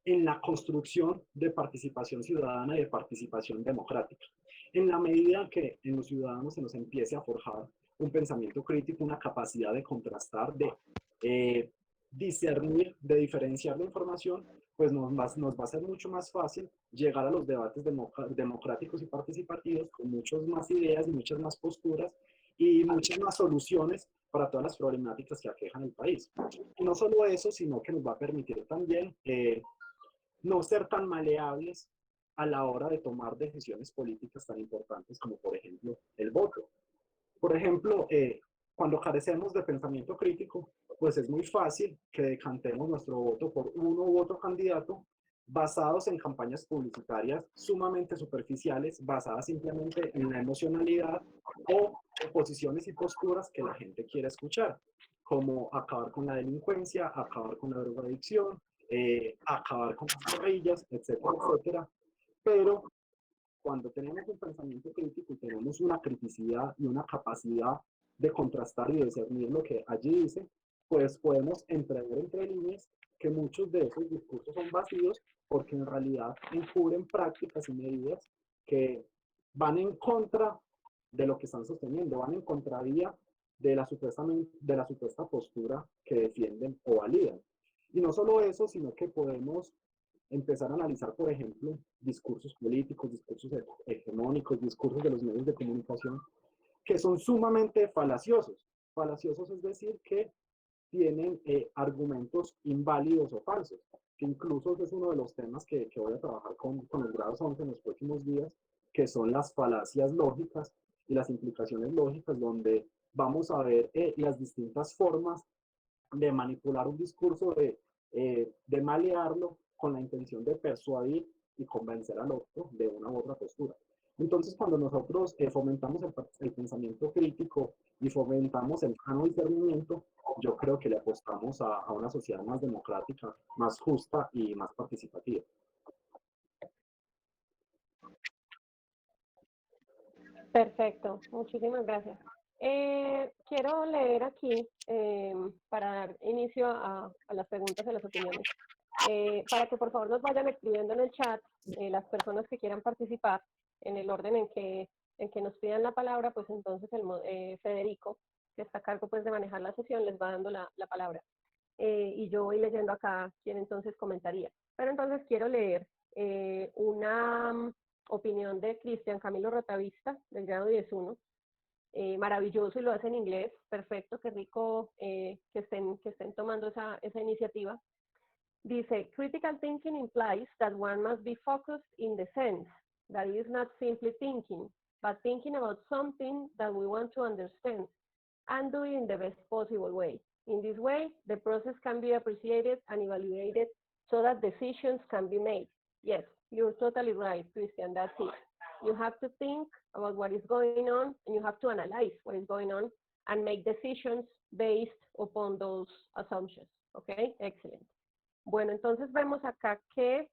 en la construcción de participación ciudadana y de participación democrática. En la medida que en los ciudadanos se nos empiece a forjar un pensamiento crítico, una capacidad de contrastar, de discernir, de diferenciar la información, pues nos va a ser mucho más fácil llegar a los debates democráticos y participativos con muchas más ideas y muchas más posturas y muchas más soluciones para todas las problemáticas que aquejan el país. Y no solo eso, sino que nos va a permitir también no ser tan maleables a la hora de tomar decisiones políticas tan importantes como, por ejemplo, el voto. Por ejemplo, cuando carecemos de pensamiento crítico, pues es muy fácil que decantemos nuestro voto por uno u otro candidato basados en campañas publicitarias sumamente superficiales, basadas simplemente en la emocionalidad o posiciones y posturas que la gente quiere escuchar, como acabar con la delincuencia, acabar con la drogadicción, acabar con las guerrillas, etcétera, etcétera. Pero cuando tenemos un pensamiento crítico y tenemos una criticidad y una capacidad de contrastar y de discernir lo que allí dice, pues podemos entrever entre líneas que muchos de esos discursos son vacíos porque en realidad encubren prácticas y medidas que van en contra de lo que están sosteniendo, van en contravía de la supuesta postura que defienden o validan. Y no solo eso, sino que podemos empezar a analizar, por ejemplo, discursos políticos, discursos hegemónicos, discursos de los medios de comunicación, que son sumamente falaciosos. Falaciosos es decir, que tienen argumentos inválidos o falsos, que incluso es uno de los temas que voy a trabajar con los grados 11 en los próximos días, que son las falacias lógicas y las implicaciones lógicas, donde vamos a ver las distintas formas de manipular un discurso, de malearlo con la intención de persuadir y convencer al otro de una u otra postura. Entonces, cuando nosotros fomentamos el pensamiento crítico y fomentamos el sano discernimiento, yo creo que le apostamos a una sociedad más democrática, más justa y más participativa. Perfecto, muchísimas gracias. Quiero leer aquí, para dar inicio a las preguntas y las opiniones, para que por favor nos vayan escribiendo en el chat las personas que quieran participar en el orden en que nos pidan la palabra, pues entonces Federico, que está a cargo pues de manejar la sesión, les va dando la palabra. Y yo voy leyendo acá quién entonces comentaría. Pero entonces quiero leer una opinión de Cristian Camilo Rotavista, del grado 10.1. Maravilloso, y lo hace en inglés, perfecto, qué rico que estén tomando esa iniciativa. Dice, critical thinking implies that one must be focused in the sense that it is not simply thinking, but thinking about something that we want to understand and do it in the best possible way. In this way, the process can be appreciated and evaluated so that decisions can be made. Yes, you're totally right, Christian, that's it. You have to think about what is going on, and you have to analyze what is going on and make decisions based upon those assumptions. Okay, excellent. Bueno, entonces vemos acá que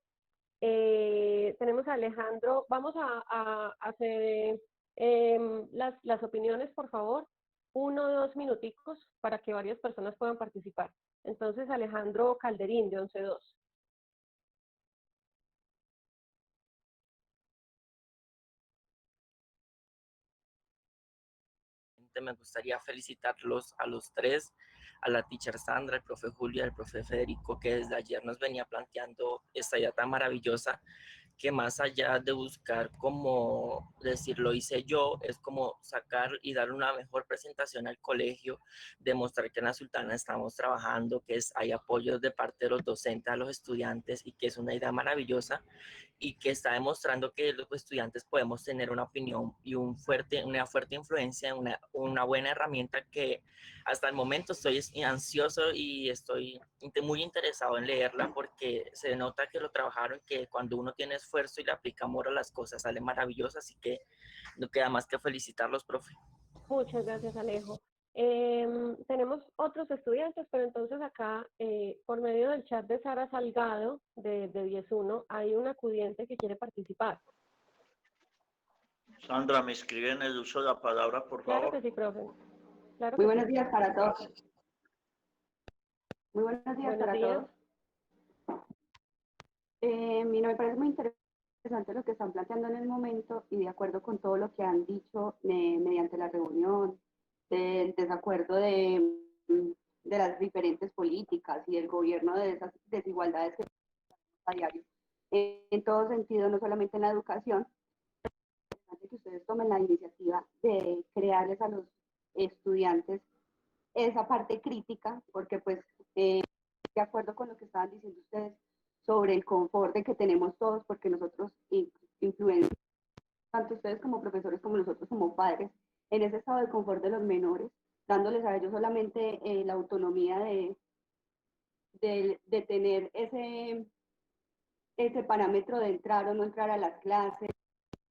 tenemos a Alejandro. Vamos a hacer las opiniones, por favor. 1 o 2 minuticos para que varias personas puedan participar. Entonces, Alejandro Calderín, de 11.2. Me gustaría felicitarlos a los tres, a la teacher Sandra, al profe Julio y al profe Federico, que desde ayer nos venía planteando esta idea tan maravillosa, que más allá de buscar como decir lo hice yo, es como sacar y dar una mejor presentación al colegio, demostrar que en la Sultana estamos trabajando, que hay apoyo de parte de los docentes a los estudiantes y que es una idea maravillosa y que está demostrando que los estudiantes podemos tener una opinión y una fuerte influencia, una buena herramienta que hasta el momento estoy ansioso y estoy muy interesado en leerla porque se nota que lo trabajaron, que cuando uno tiene esfuerzo y le aplica amor a las cosas, sale maravilloso, así que no queda más que felicitarlos, profe. Muchas gracias, Alejo. Tenemos otros estudiantes, pero entonces acá, por medio del chat de Sara Salgado, de 10.1, hay un acudiente que quiere participar. Sandra, me escriben el uso de la palabra, por Claro favor. que sí, profe. Claro Muy que buenos sí. días para todos. Muy buenos días Buenos para días. todos. Mira, me parece muy interesante lo que están planteando en el momento y de acuerdo con todo lo que han dicho mediante la reunión, del desacuerdo de las diferentes políticas y del gobierno de esas desigualdades que tenemos a diario. En todo sentido, no solamente en la educación, que ustedes tomen la iniciativa de crearles a los estudiantes esa parte crítica, porque pues de acuerdo con lo que estaban diciendo ustedes sobre el confort de que tenemos todos, porque nosotros influenciamos, tanto ustedes como profesores como nosotros como padres, en ese estado de confort de los menores, dándoles a ellos solamente la autonomía de tener ese parámetro de entrar o no entrar a las clases,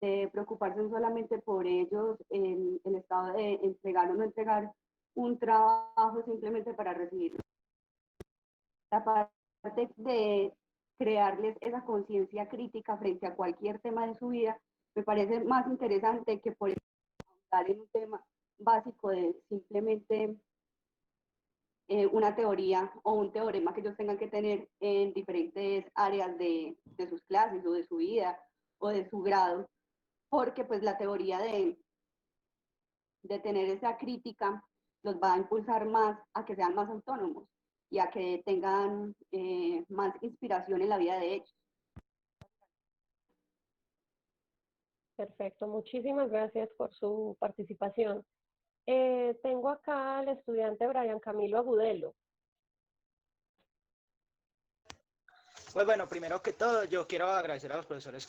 de preocuparse solamente por ellos, en el estado de entregar o no entregar un trabajo simplemente para recibirlo. La parte de crearles esa conciencia crítica frente a cualquier tema de su vida me parece más interesante que por estar en un tema básico de simplemente una teoría o un teorema que ellos tengan que tener en diferentes áreas de sus clases o de su vida o de su grado, porque pues la teoría de tener esa crítica los va a impulsar más a que sean más autónomos y a que tengan más inspiración en la vida de ellos. Perfecto, muchísimas gracias por su participación. Tengo acá al estudiante Brian Camilo Agudelo. Pues bueno, primero que todo, yo quiero agradecer a los profesores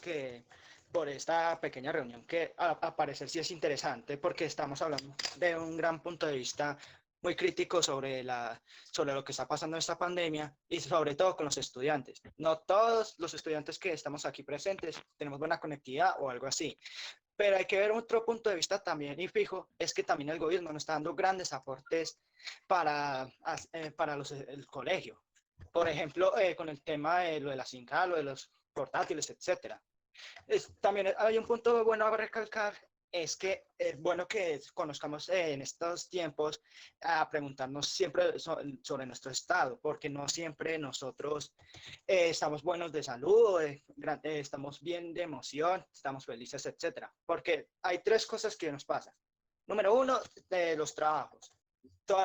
por esta pequeña reunión que a parecer sí es interesante porque estamos hablando de un gran punto de vista muy crítico sobre lo que está pasando en esta pandemia y sobre todo con los estudiantes. No todos los estudiantes que estamos aquí presentes tenemos buena conectividad o algo así, pero hay que ver otro punto de vista también y fijo, es que también el gobierno nos está dando grandes aportes para el colegio. Por ejemplo, con el tema de lo de la cinta, lo de los portátiles, etcétera. También hay un punto bueno a recalcar, es que es bueno que conozcamos en estos tiempos a preguntarnos siempre sobre nuestro estado, porque no siempre nosotros estamos buenos de salud, estamos bien de emoción, estamos felices, etcétera. Porque hay tres cosas que nos pasan. Número uno, los trabajos.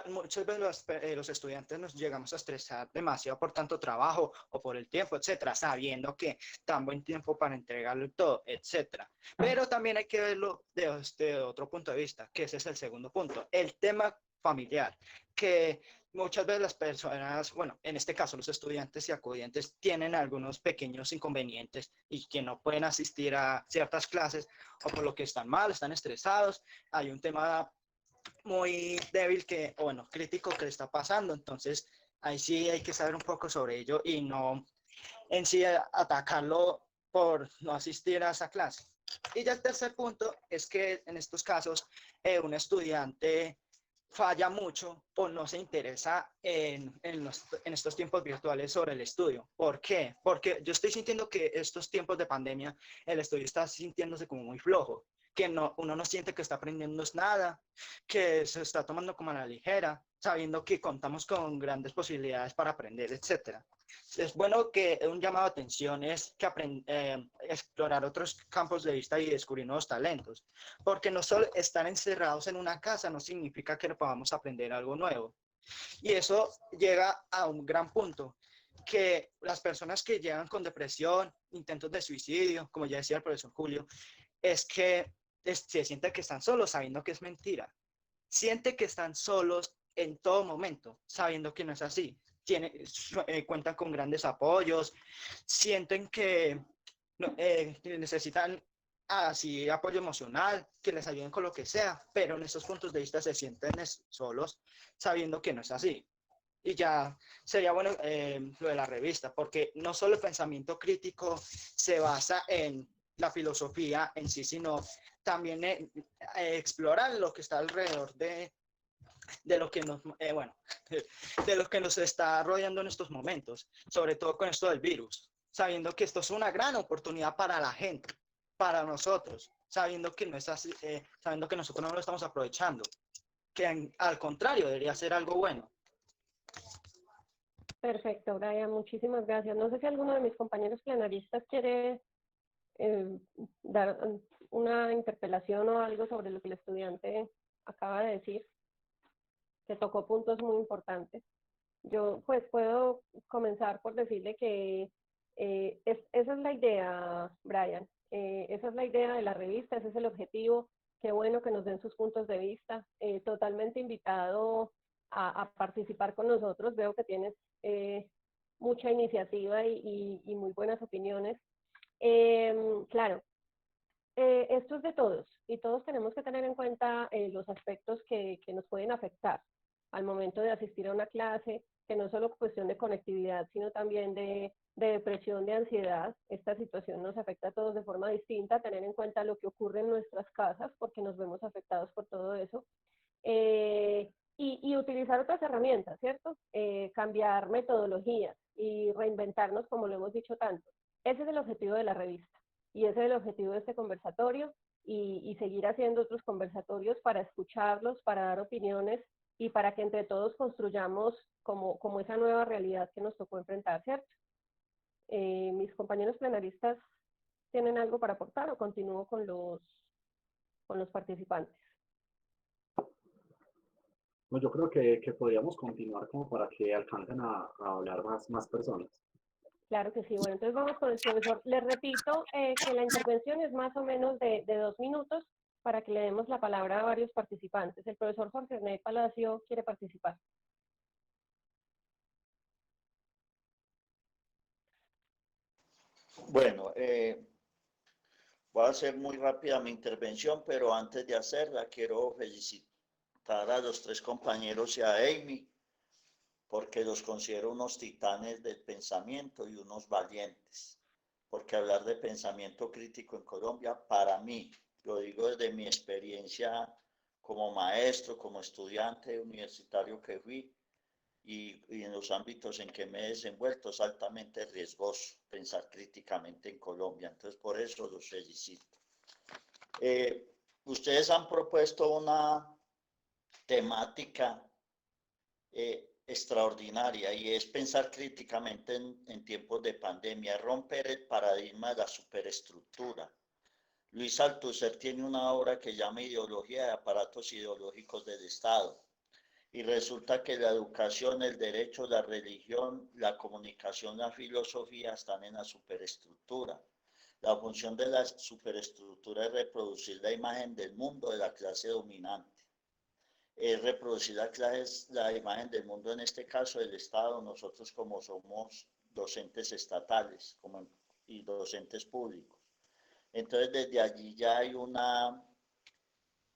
Muchas veces los estudiantes nos llegamos a estresar demasiado por tanto trabajo o por el tiempo, etcétera, sabiendo que tan buen tiempo para entregarlo todo, etcétera. Pero también hay que verlo de otro punto de vista, que ese es el segundo punto, el tema familiar, que muchas veces las personas, bueno, en este caso los estudiantes y acudientes tienen algunos pequeños inconvenientes y que no pueden asistir a ciertas clases o por lo que están mal, están estresados, hay un tema muy débil crítico que le está pasando, entonces ahí sí hay que saber un poco sobre ello y no en sí atacarlo por no asistir a esa clase. Y ya el tercer punto es que en estos casos un estudiante falla mucho o no se interesa en estos tiempos virtuales sobre el estudio. ¿Por qué? Porque yo estoy sintiendo que estos tiempos de pandemia el estudio está sintiéndose como muy flojo, que uno no siente que está aprendiendo nada, que se está tomando como a la ligera, sabiendo que contamos con grandes posibilidades para aprender, etcétera. Es bueno que un llamado de atención es que explorar otros campos de vista y descubrir nuevos talentos, porque no solo estar encerrados en una casa no significa que no podamos aprender algo nuevo. Y eso llega a un gran punto, que las personas que llegan con depresión, intentos de suicidio, como ya decía el profesor Julio, es que se siente que están solos sabiendo que es mentira. Siente que están solos en todo momento, sabiendo que no es así. Cuentan con grandes apoyos, sienten que necesitan así apoyo emocional, que les ayuden con lo que sea, pero en estos puntos de vista se sienten solos, sabiendo que no es así. Y ya sería bueno lo de la revista, porque no solo el pensamiento crítico se basa en la filosofía en sí, sino también explorar lo que está alrededor de lo que nos, bueno, de lo que nos está rodeando en estos momentos, sobre todo con esto del virus, sabiendo que esto es una gran oportunidad para la gente, para nosotros, sabiendo que no es así, sabiendo que nosotros no lo estamos aprovechando, que al contrario debería ser algo bueno. Perfecto, Brian, muchísimas gracias. No sé si alguno de mis compañeros plenaristas quiere dar una interpelación o algo sobre lo que el estudiante acaba de decir, que tocó puntos muy importantes. Yo pues puedo comenzar por decirle que esa es la idea, Brian. Esa es la idea de la revista, ese es el objetivo. Qué bueno que nos den sus puntos de vista. Totalmente invitado a participar con nosotros. Veo que tienes mucha iniciativa y muy buenas opiniones. Claro, esto es de todos y todos tenemos que tener en cuenta los aspectos que nos pueden afectar al momento de asistir a una clase, que no es solo cuestión de conectividad, sino también de depresión, de ansiedad. Esta situación nos afecta a todos de forma distinta, tener en cuenta lo que ocurre en nuestras casas, porque nos vemos afectados por todo eso. Y utilizar otras herramientas, ¿cierto? Cambiar metodologías y reinventarnos, como lo hemos dicho tanto. Ese es el objetivo de la revista y ese es el objetivo de este conversatorio y seguir haciendo otros conversatorios para escucharlos, para dar opiniones y para que entre todos construyamos como esa nueva realidad que nos tocó enfrentar, ¿cierto? Mis compañeros plenaristas tienen algo para aportar o continúo con los participantes. No, yo creo que podríamos continuar como para que alcancen a hablar más personas. Claro que sí. Bueno, entonces vamos con el profesor. Les repito que la intervención es más o menos de 2 minutos para que le demos la palabra a varios participantes. El profesor Jorge René Palacio quiere participar. Bueno, voy a hacer muy rápida mi intervención, pero antes de hacerla quiero felicitar a los tres compañeros y a Amy, porque los considero unos titanes del pensamiento y unos valientes. Porque hablar de pensamiento crítico en Colombia, para mí, lo digo desde mi experiencia como maestro, como estudiante universitario que fui, y en los ámbitos en que me he desenvuelto, es altamente riesgoso pensar críticamente en Colombia. Entonces, por eso los felicito. Ustedes han propuesto una temática extraordinaria y es pensar críticamente en tiempos de pandemia, romper el paradigma de la superestructura. Luis Althusser tiene una obra que llama Ideología de aparatos ideológicos del Estado. Y resulta que la educación, el derecho, la religión, la comunicación, la filosofía están en la superestructura. La función de la superestructura es reproducir la imagen del mundo de la clase dominante. Es reproducir la imagen del mundo, en este caso del Estado, nosotros como somos docentes estatales y docentes públicos. Entonces, desde allí ya hay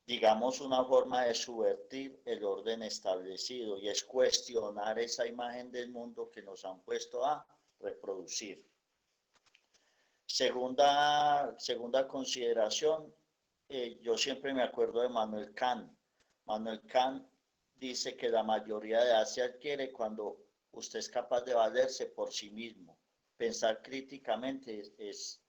digamos, una forma de subvertir el orden establecido y es cuestionar esa imagen del mundo que nos han puesto a reproducir. Segunda consideración, yo siempre me acuerdo de Manuel Kant. Manuel Kant dice que la mayoría de edad se adquiere cuando usted es capaz de valerse por sí mismo. Pensar críticamente es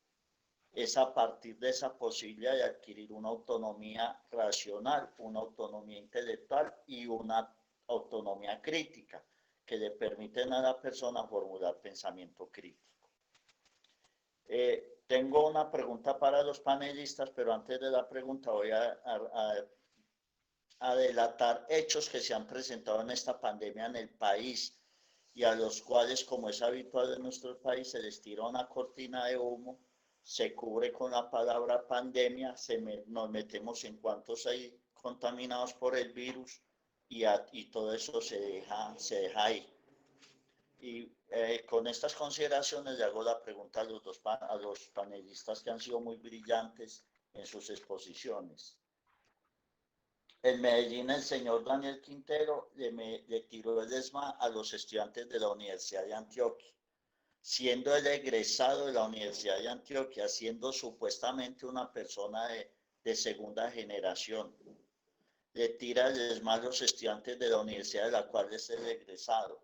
a partir de esa posibilidad de adquirir una autonomía racional, una autonomía intelectual y una autonomía crítica que le permiten a la persona formular pensamiento crítico. Tengo una pregunta para los panelistas, pero antes de la pregunta voy a delatar hechos que se han presentado en esta pandemia en el país y a los cuales, como es habitual en nuestro país, se les tira una cortina de humo, se cubre con la palabra pandemia, nos metemos en cuantos hay contaminados por el virus y todo eso se deja ahí. Y con estas consideraciones le hago la pregunta a los panelistas que han sido muy brillantes en sus exposiciones. En Medellín, el señor Daniel Quintero le tiró el ESMA a los estudiantes de la Universidad de Antioquia, siendo él egresado de la Universidad de Antioquia, siendo supuestamente una persona de segunda generación. Le tira el ESMA a los estudiantes de la universidad de la cual es el egresado.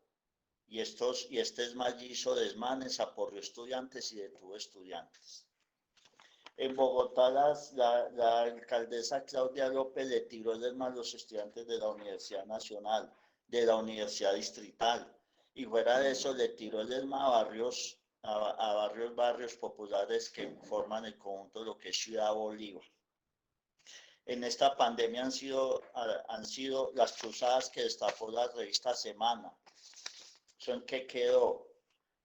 Y este ESMA hizo desmanes, aporrió estudiantes y detuvo estudiantes. En Bogotá, la alcaldesa Claudia López le tiró el ESMA a los estudiantes de la Universidad Nacional, de la Universidad Distrital, y fuera de eso le tiró el ESMA a barrios populares que forman el conjunto de lo que es Ciudad Bolívar. En esta pandemia han sido las cruzadas que destapó la revista Semana. Son que quedó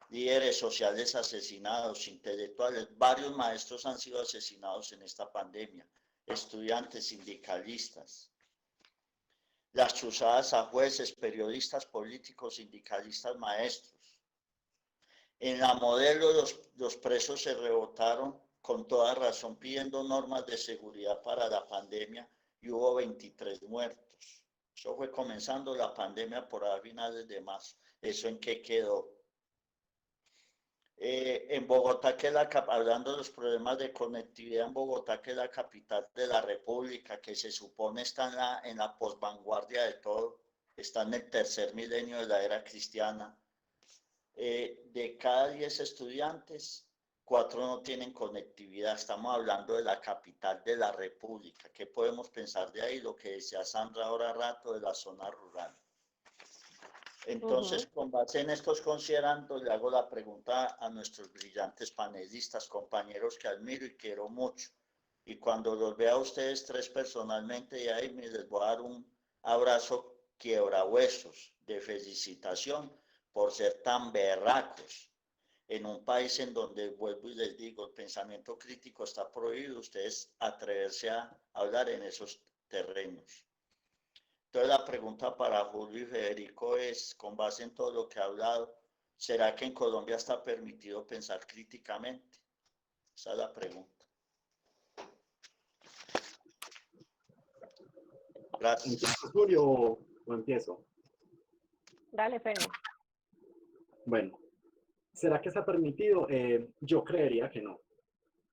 líderes sociales asesinados, intelectuales, varios maestros han sido asesinados en esta pandemia, estudiantes, sindicalistas. Las cruzadas a jueces, periodistas, políticos, sindicalistas, maestros. En la Modelo los presos se rebotaron con toda razón pidiendo normas de seguridad para la pandemia y hubo 23 muertos. Eso fue comenzando la pandemia por a finales de marzo. ¿Eso en qué quedó? En Bogotá, hablando de los problemas de conectividad en Bogotá, que es la capital de la República, que se supone está en la posvanguardia de todo, está en el tercer milenio de la era cristiana. De cada 10 estudiantes, 4 no tienen conectividad. Estamos hablando de la capital de la República. ¿Qué podemos pensar de ahí? Lo que decía Sandra ahora rato de la zona rural. Entonces, con base en estos considerandos, le hago la pregunta a nuestros brillantes panelistas, compañeros que admiro y quiero mucho. Y cuando los vea a ustedes tres personalmente, y ahí les voy a dar un abrazo quiebrahuesos de felicitación por ser tan berracos. En un país en donde, vuelvo y les digo, el pensamiento crítico está prohibido, ustedes atreverse a hablar en esos terrenos. Entonces la pregunta para Julio y Federico es, con base en todo lo que ha hablado, ¿será que en Colombia está permitido pensar críticamente? Esa es la pregunta. Gracias. ¿Empiezas, Julio, o empiezo? Dale, Fede. Bueno, ¿será que está permitido? Yo creería que no.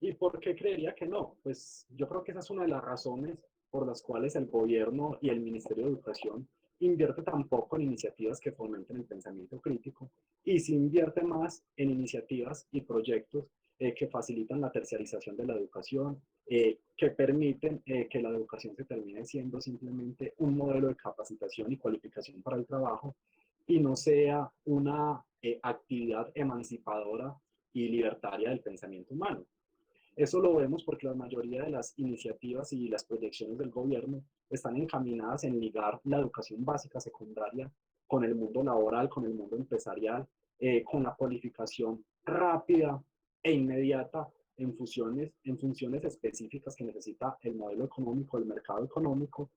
¿Y por qué creería que no? Pues yo creo que esa es una de las razones por las cuales el gobierno y el Ministerio de Educación invierte tan poco en iniciativas que fomenten el pensamiento crítico y se invierte más en iniciativas y proyectos que facilitan la terciarización de la educación, que permiten que la educación se termine siendo simplemente un modelo de capacitación y cualificación para el trabajo y no sea una actividad emancipadora y libertaria del pensamiento humano. Eso lo vemos porque la mayoría de las iniciativas y las proyecciones del gobierno están encaminadas en ligar la educación básica secundaria con el mundo laboral, con el mundo empresarial, con la cualificación rápida e inmediata en funciones específicas que necesita el modelo económico, el mercado económico,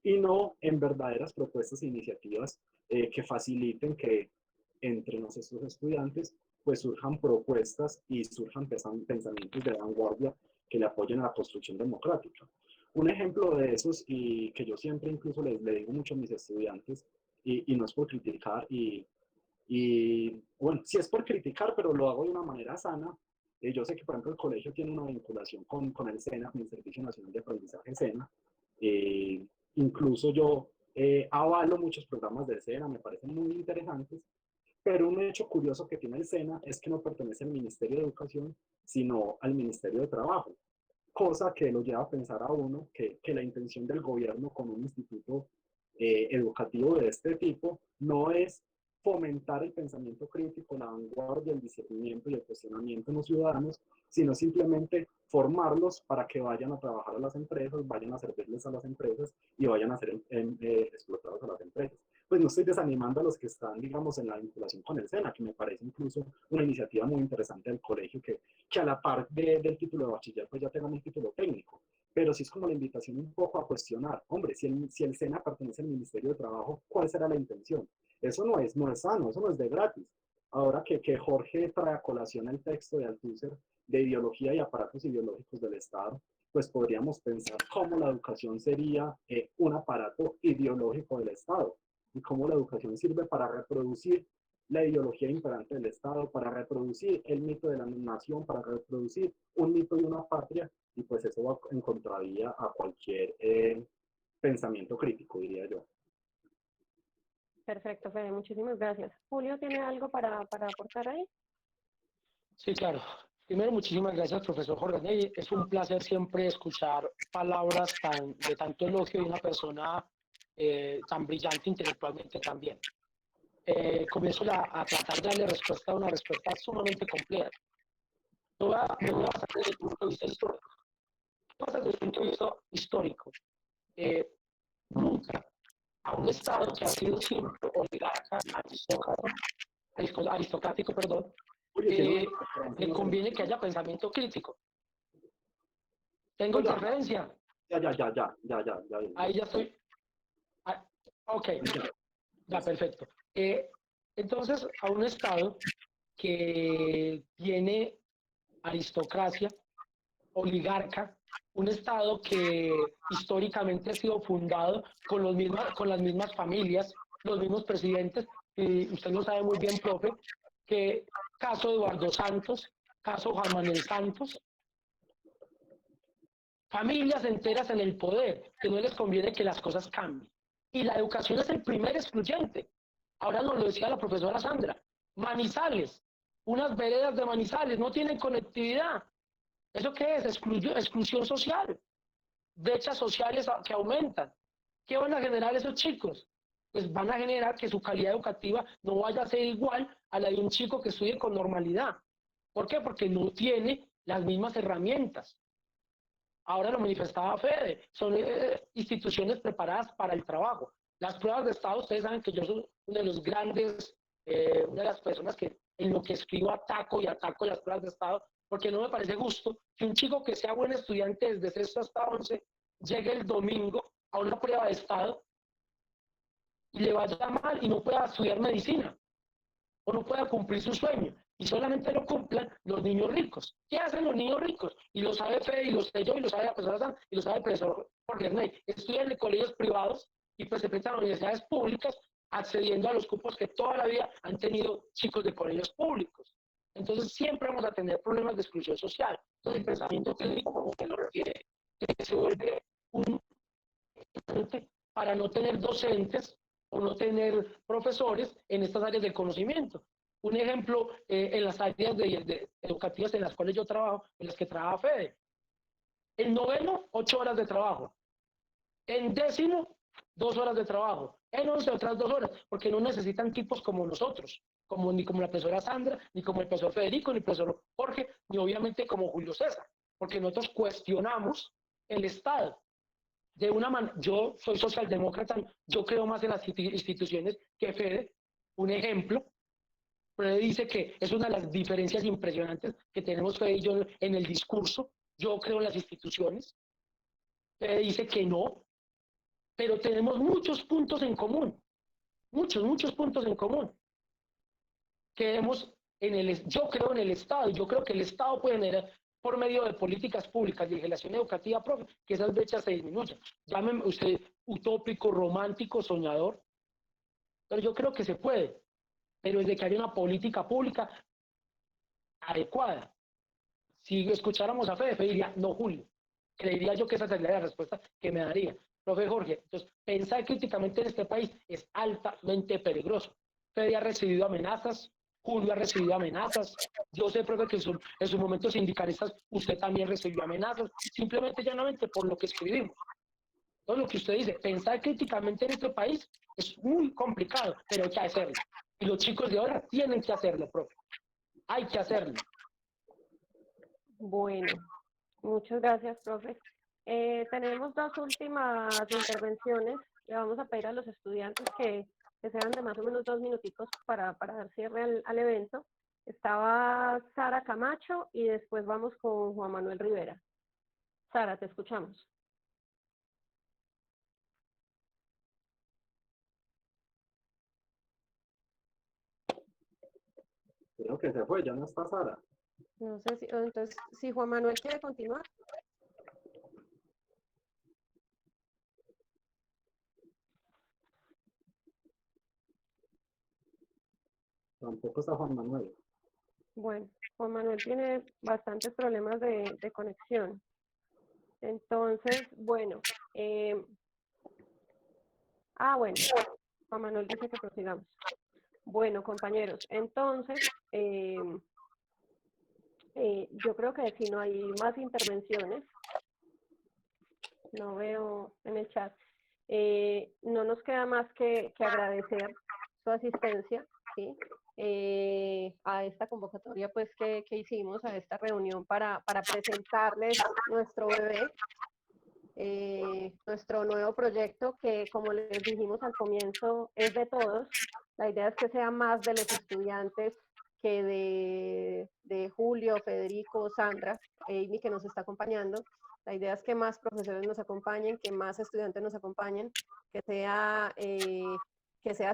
y no en verdaderas propuestas e iniciativas que faciliten que entre nuestros estudiantes pues surjan propuestas y surjan pensamientos de vanguardia que le apoyen a la construcción democrática. Un ejemplo de esos, y que yo siempre incluso le digo mucho a mis estudiantes, y no es por criticar, bueno, sí es por criticar, pero lo hago de una manera sana. Yo sé que, por ejemplo, el colegio tiene una vinculación con el SENA, con el Servicio Nacional de Aprendizaje SENA. Incluso yo avalo muchos programas del SENA, me parecen muy interesantes. Pero un hecho curioso que tiene el SENA es que no pertenece al Ministerio de Educación, sino al Ministerio de Trabajo, cosa que lo lleva a pensar a uno que la intención del gobierno con un instituto educativo de este tipo no es fomentar el pensamiento crítico, la vanguardia, el discernimiento y el cuestionamiento en los ciudadanos, sino simplemente formarlos para que vayan a trabajar a las empresas, vayan a servirles a las empresas y vayan a ser explotados a las empresas. Pues no estoy desanimando a los que están, digamos, en la vinculación con el SENA, que me parece incluso una iniciativa muy interesante del colegio, que a la par del título de bachiller, pues ya tengan un título técnico. Pero sí es como la invitación un poco a cuestionar, hombre, si el SENA pertenece al Ministerio de Trabajo, ¿cuál será la intención? Eso no es sano, eso no es de gratis. Ahora que Jorge trae a colación el texto de Althusser de ideología y aparatos ideológicos del Estado, pues podríamos pensar cómo la educación sería un aparato ideológico del Estado y cómo la educación sirve para reproducir la ideología imperante del Estado, para reproducir el mito de la nación, para reproducir un mito de una patria, y pues eso va en contravía a cualquier pensamiento crítico, diría yo. Perfecto, Fede, muchísimas gracias. Julio, ¿tiene algo para aportar ahí? Sí, claro. Primero, muchísimas gracias, profesor Jorge. Es un placer siempre escuchar palabras de tanto elogio de una persona tan brillante intelectualmente también. Comienzo a tratar de darle respuesta a una respuesta sumamente compleja. Me voy a basar desde el punto de vista histórico. Desde el punto de vista histórico, nunca a un Estado que ha sido siempre oligarca, aristocrático, perdón, le conviene que haya pensamiento crítico. ¿Tengo interferencia? Ya. Ahí ya estoy. Ah, ok, ya, perfecto. Entonces, a un Estado que tiene aristocracia, oligarca, un Estado que históricamente ha sido fundado con las mismas familias, los mismos presidentes, y usted lo sabe muy bien, profe, que caso Eduardo Santos, caso Juan Manuel Santos, familias enteras en el poder, que no les conviene que las cosas cambien. Y la educación es el primer excluyente. Ahora nos lo decía la profesora Sandra. Manizales, unas veredas de Manizales no tienen conectividad. ¿Eso qué es? Exclusión social, brechas sociales que aumentan. ¿Qué van a generar esos chicos? Pues van a generar que su calidad educativa no vaya a ser igual a la de un chico que estudie con normalidad. ¿Por qué? Porque no tiene las mismas herramientas. Ahora lo manifestaba Fede, son instituciones preparadas para el trabajo. Las pruebas de estado, ustedes saben que yo soy uno de los grandes, una de las personas que en lo que escribo ataco las pruebas de estado, porque no me parece justo que un chico que sea buen estudiante desde sexto hasta 11 llegue el domingo a una prueba de estado y le vaya mal y no pueda estudiar medicina o no pueda cumplir su sueño y solamente lo cumplan los niños ricos. ¿Qué hacen los niños ricos? Y lo sabe Fede, y lo sé yo, y lo sabe la profesora San, y lo sabe el profesor Jorge Erney. Estudian en colegios privados y pues se presentan a universidades públicas accediendo a los cupos que toda la vida han tenido chicos de colegios públicos. Entonces siempre vamos a tener problemas de exclusión social. Entonces el pensamiento técnico, como usted lo refiere, que se vuelve un para no tener docentes o no tener profesores en estas áreas del conocimiento. Un ejemplo, en las áreas educativas en las cuales yo trabajo, en las que trabaja Fede. En noveno, 8 horas de trabajo. En décimo, 2 horas de trabajo. En 11, otras 2 horas, porque no necesitan tipos como nosotros, ni como la profesora Sandra, ni como el profesor Federico, ni el profesor Jorge, ni obviamente como Julio César, porque nosotros cuestionamos el Estado. Yo soy socialdemócrata, yo creo más en las instituciones que Fede. Un ejemplo, Fede dice que es una de las diferencias impresionantes que tenemos Fede y yo en el discurso. Yo creo en las instituciones. Fede dice que no, pero tenemos muchos puntos en común. Muchos puntos en común. Yo creo en el Estado, yo creo que el Estado puede generar por medio de políticas públicas de legislación educativa, profe, que esas brechas se disminuyan. Llámeme usted utópico, romántico, soñador, pero yo creo que se puede, pero desde que haya una política pública adecuada. Si escucháramos a Fede diría, no, Julio, creería yo que esa sería la respuesta que me daría. Profe Jorge, entonces, pensar críticamente en este país es altamente peligroso. Fede ha recibido amenazas, Julio ha recibido amenazas. Yo sé, profe, que en sus momentos sindicalistas usted también recibió amenazas, simplemente llanamente por lo que escribimos. Todo lo que usted dice, pensar críticamente en este país es muy complicado, pero hay que hacerlo. Y los chicos de ahora tienen que hacerlo, profe. Hay que hacerlo. Bueno, muchas gracias, profe. Tenemos 2 últimas intervenciones. Le vamos a pedir a los estudiantes que sean de más o menos 2 minuticos para dar cierre al evento. Estaba Sara Camacho y después vamos con Juan Manuel Rivera. Sara, te escuchamos. Creo que se fue, ya no está Sara. No sé si, entonces, si Juan Manuel quiere continuar. tampoco está Juan Manuel. Bueno, Juan Manuel tiene bastantes problemas de conexión. Entonces, bueno. Bueno, Juan Manuel dice que prosigamos. Bueno, compañeros, entonces, yo creo que si no hay más intervenciones, no veo en el chat, no nos queda más que agradecer su asistencia, ¿sí? A esta convocatoria pues que hicimos, a esta reunión para presentarles nuestro bebé, nuestro nuevo proyecto que, como les dijimos al comienzo, es de todos. La idea es que sea más de los estudiantes que de Julio, Federico, Sandra, Amy, que nos está acompañando. La idea es que más profesores nos acompañen, que más estudiantes nos acompañen, que sea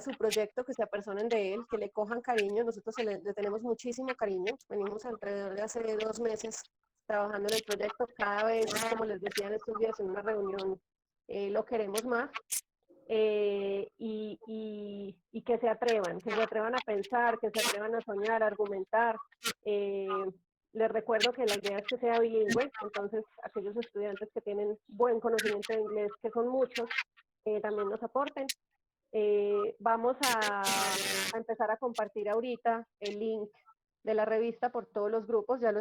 su proyecto, que se apersonen de él, que le cojan cariño. Nosotros le tenemos muchísimo cariño. Venimos alrededor de hace 2 meses trabajando en el proyecto. Cada vez, como les decía en estos días en una reunión, lo queremos más. Y que se atrevan a pensar, que se atrevan a soñar, a argumentar. Les recuerdo que la idea es que sea bilingüe, entonces aquellos estudiantes que tienen buen conocimiento de inglés, que son muchos, también nos aporten. Vamos a empezar a compartir ahorita el link de la revista por todos los grupos, ya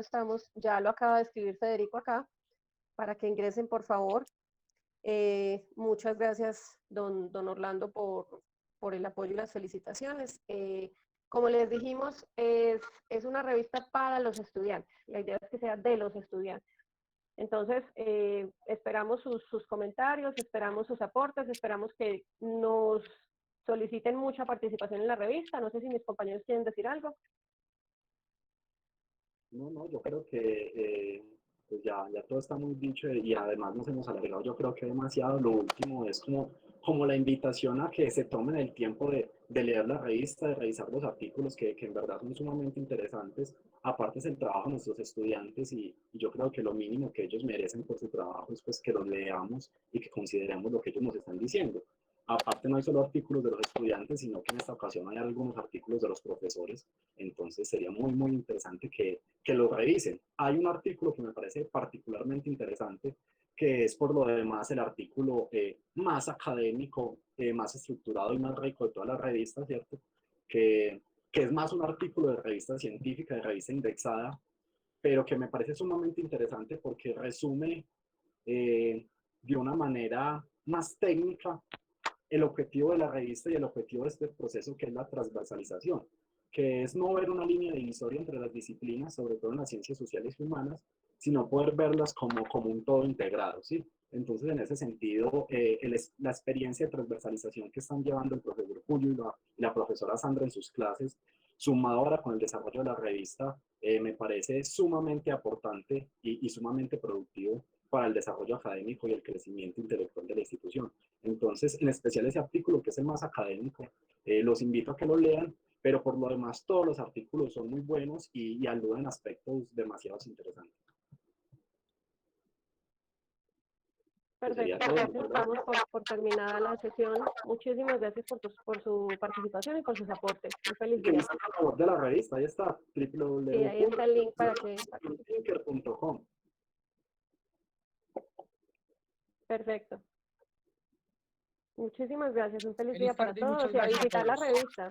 lo acaba de escribir Federico acá, para que ingresen por favor. Muchas gracias, don Orlando, por el apoyo y las felicitaciones. Como les dijimos, es una revista para los estudiantes. La idea es que sea de los estudiantes. Entonces, esperamos sus comentarios, esperamos sus aportes, esperamos que nos soliciten mucha participación en la revista. No sé si mis compañeros quieren decir algo. No, yo creo que pues ya todo está muy dicho y además nos hemos alargado, yo creo que demasiado. Lo último es como la invitación a que se tomen el tiempo de leer la revista, de revisar los artículos que en verdad son sumamente interesantes. Aparte es el trabajo de nuestros estudiantes y yo creo que lo mínimo que ellos merecen por su trabajo es pues que los leamos y que consideremos lo que ellos nos están diciendo. Aparte no hay solo artículos de los estudiantes, sino que en esta ocasión hay algunos artículos de los profesores, entonces sería muy interesante que lo revisen. Hay un artículo que me parece particularmente interesante, que es por lo demás el artículo más académico, más estructurado y más rico de toda la revista, ¿cierto? Que es más un artículo de revista científica, de revista indexada, pero que me parece sumamente interesante porque resume de una manera más técnica el objetivo de la revista y el objetivo de este proceso, que es la transversalización, que es no ver una línea divisoria entre las disciplinas, sobre todo en las ciencias sociales y humanas, sino poder verlas como un todo integrado, ¿sí? Entonces, en ese sentido, la experiencia de transversalización que están llevando el profesor Julio y la profesora Sandra en sus clases, sumado ahora con el desarrollo de la revista, me parece sumamente aportante y sumamente productivo para el desarrollo académico y el crecimiento intelectual de la institución. Entonces, en especial ese artículo, que es el más académico, los invito a que lo lean, pero por lo demás todos los artículos son muy buenos y aluden aspectos demasiado interesantes. Perfecto, gracias. Damos por terminada la sesión. Muchísimas gracias por su participación y por sus aportes. Un feliz día. A favor de la revista, ahí está, Sí, ahí está el link para que... www.linker.com. Perfecto. Muchísimas gracias. Un feliz Feliz día para tarde y muchas todos y a gracias a visitar la todos. revista.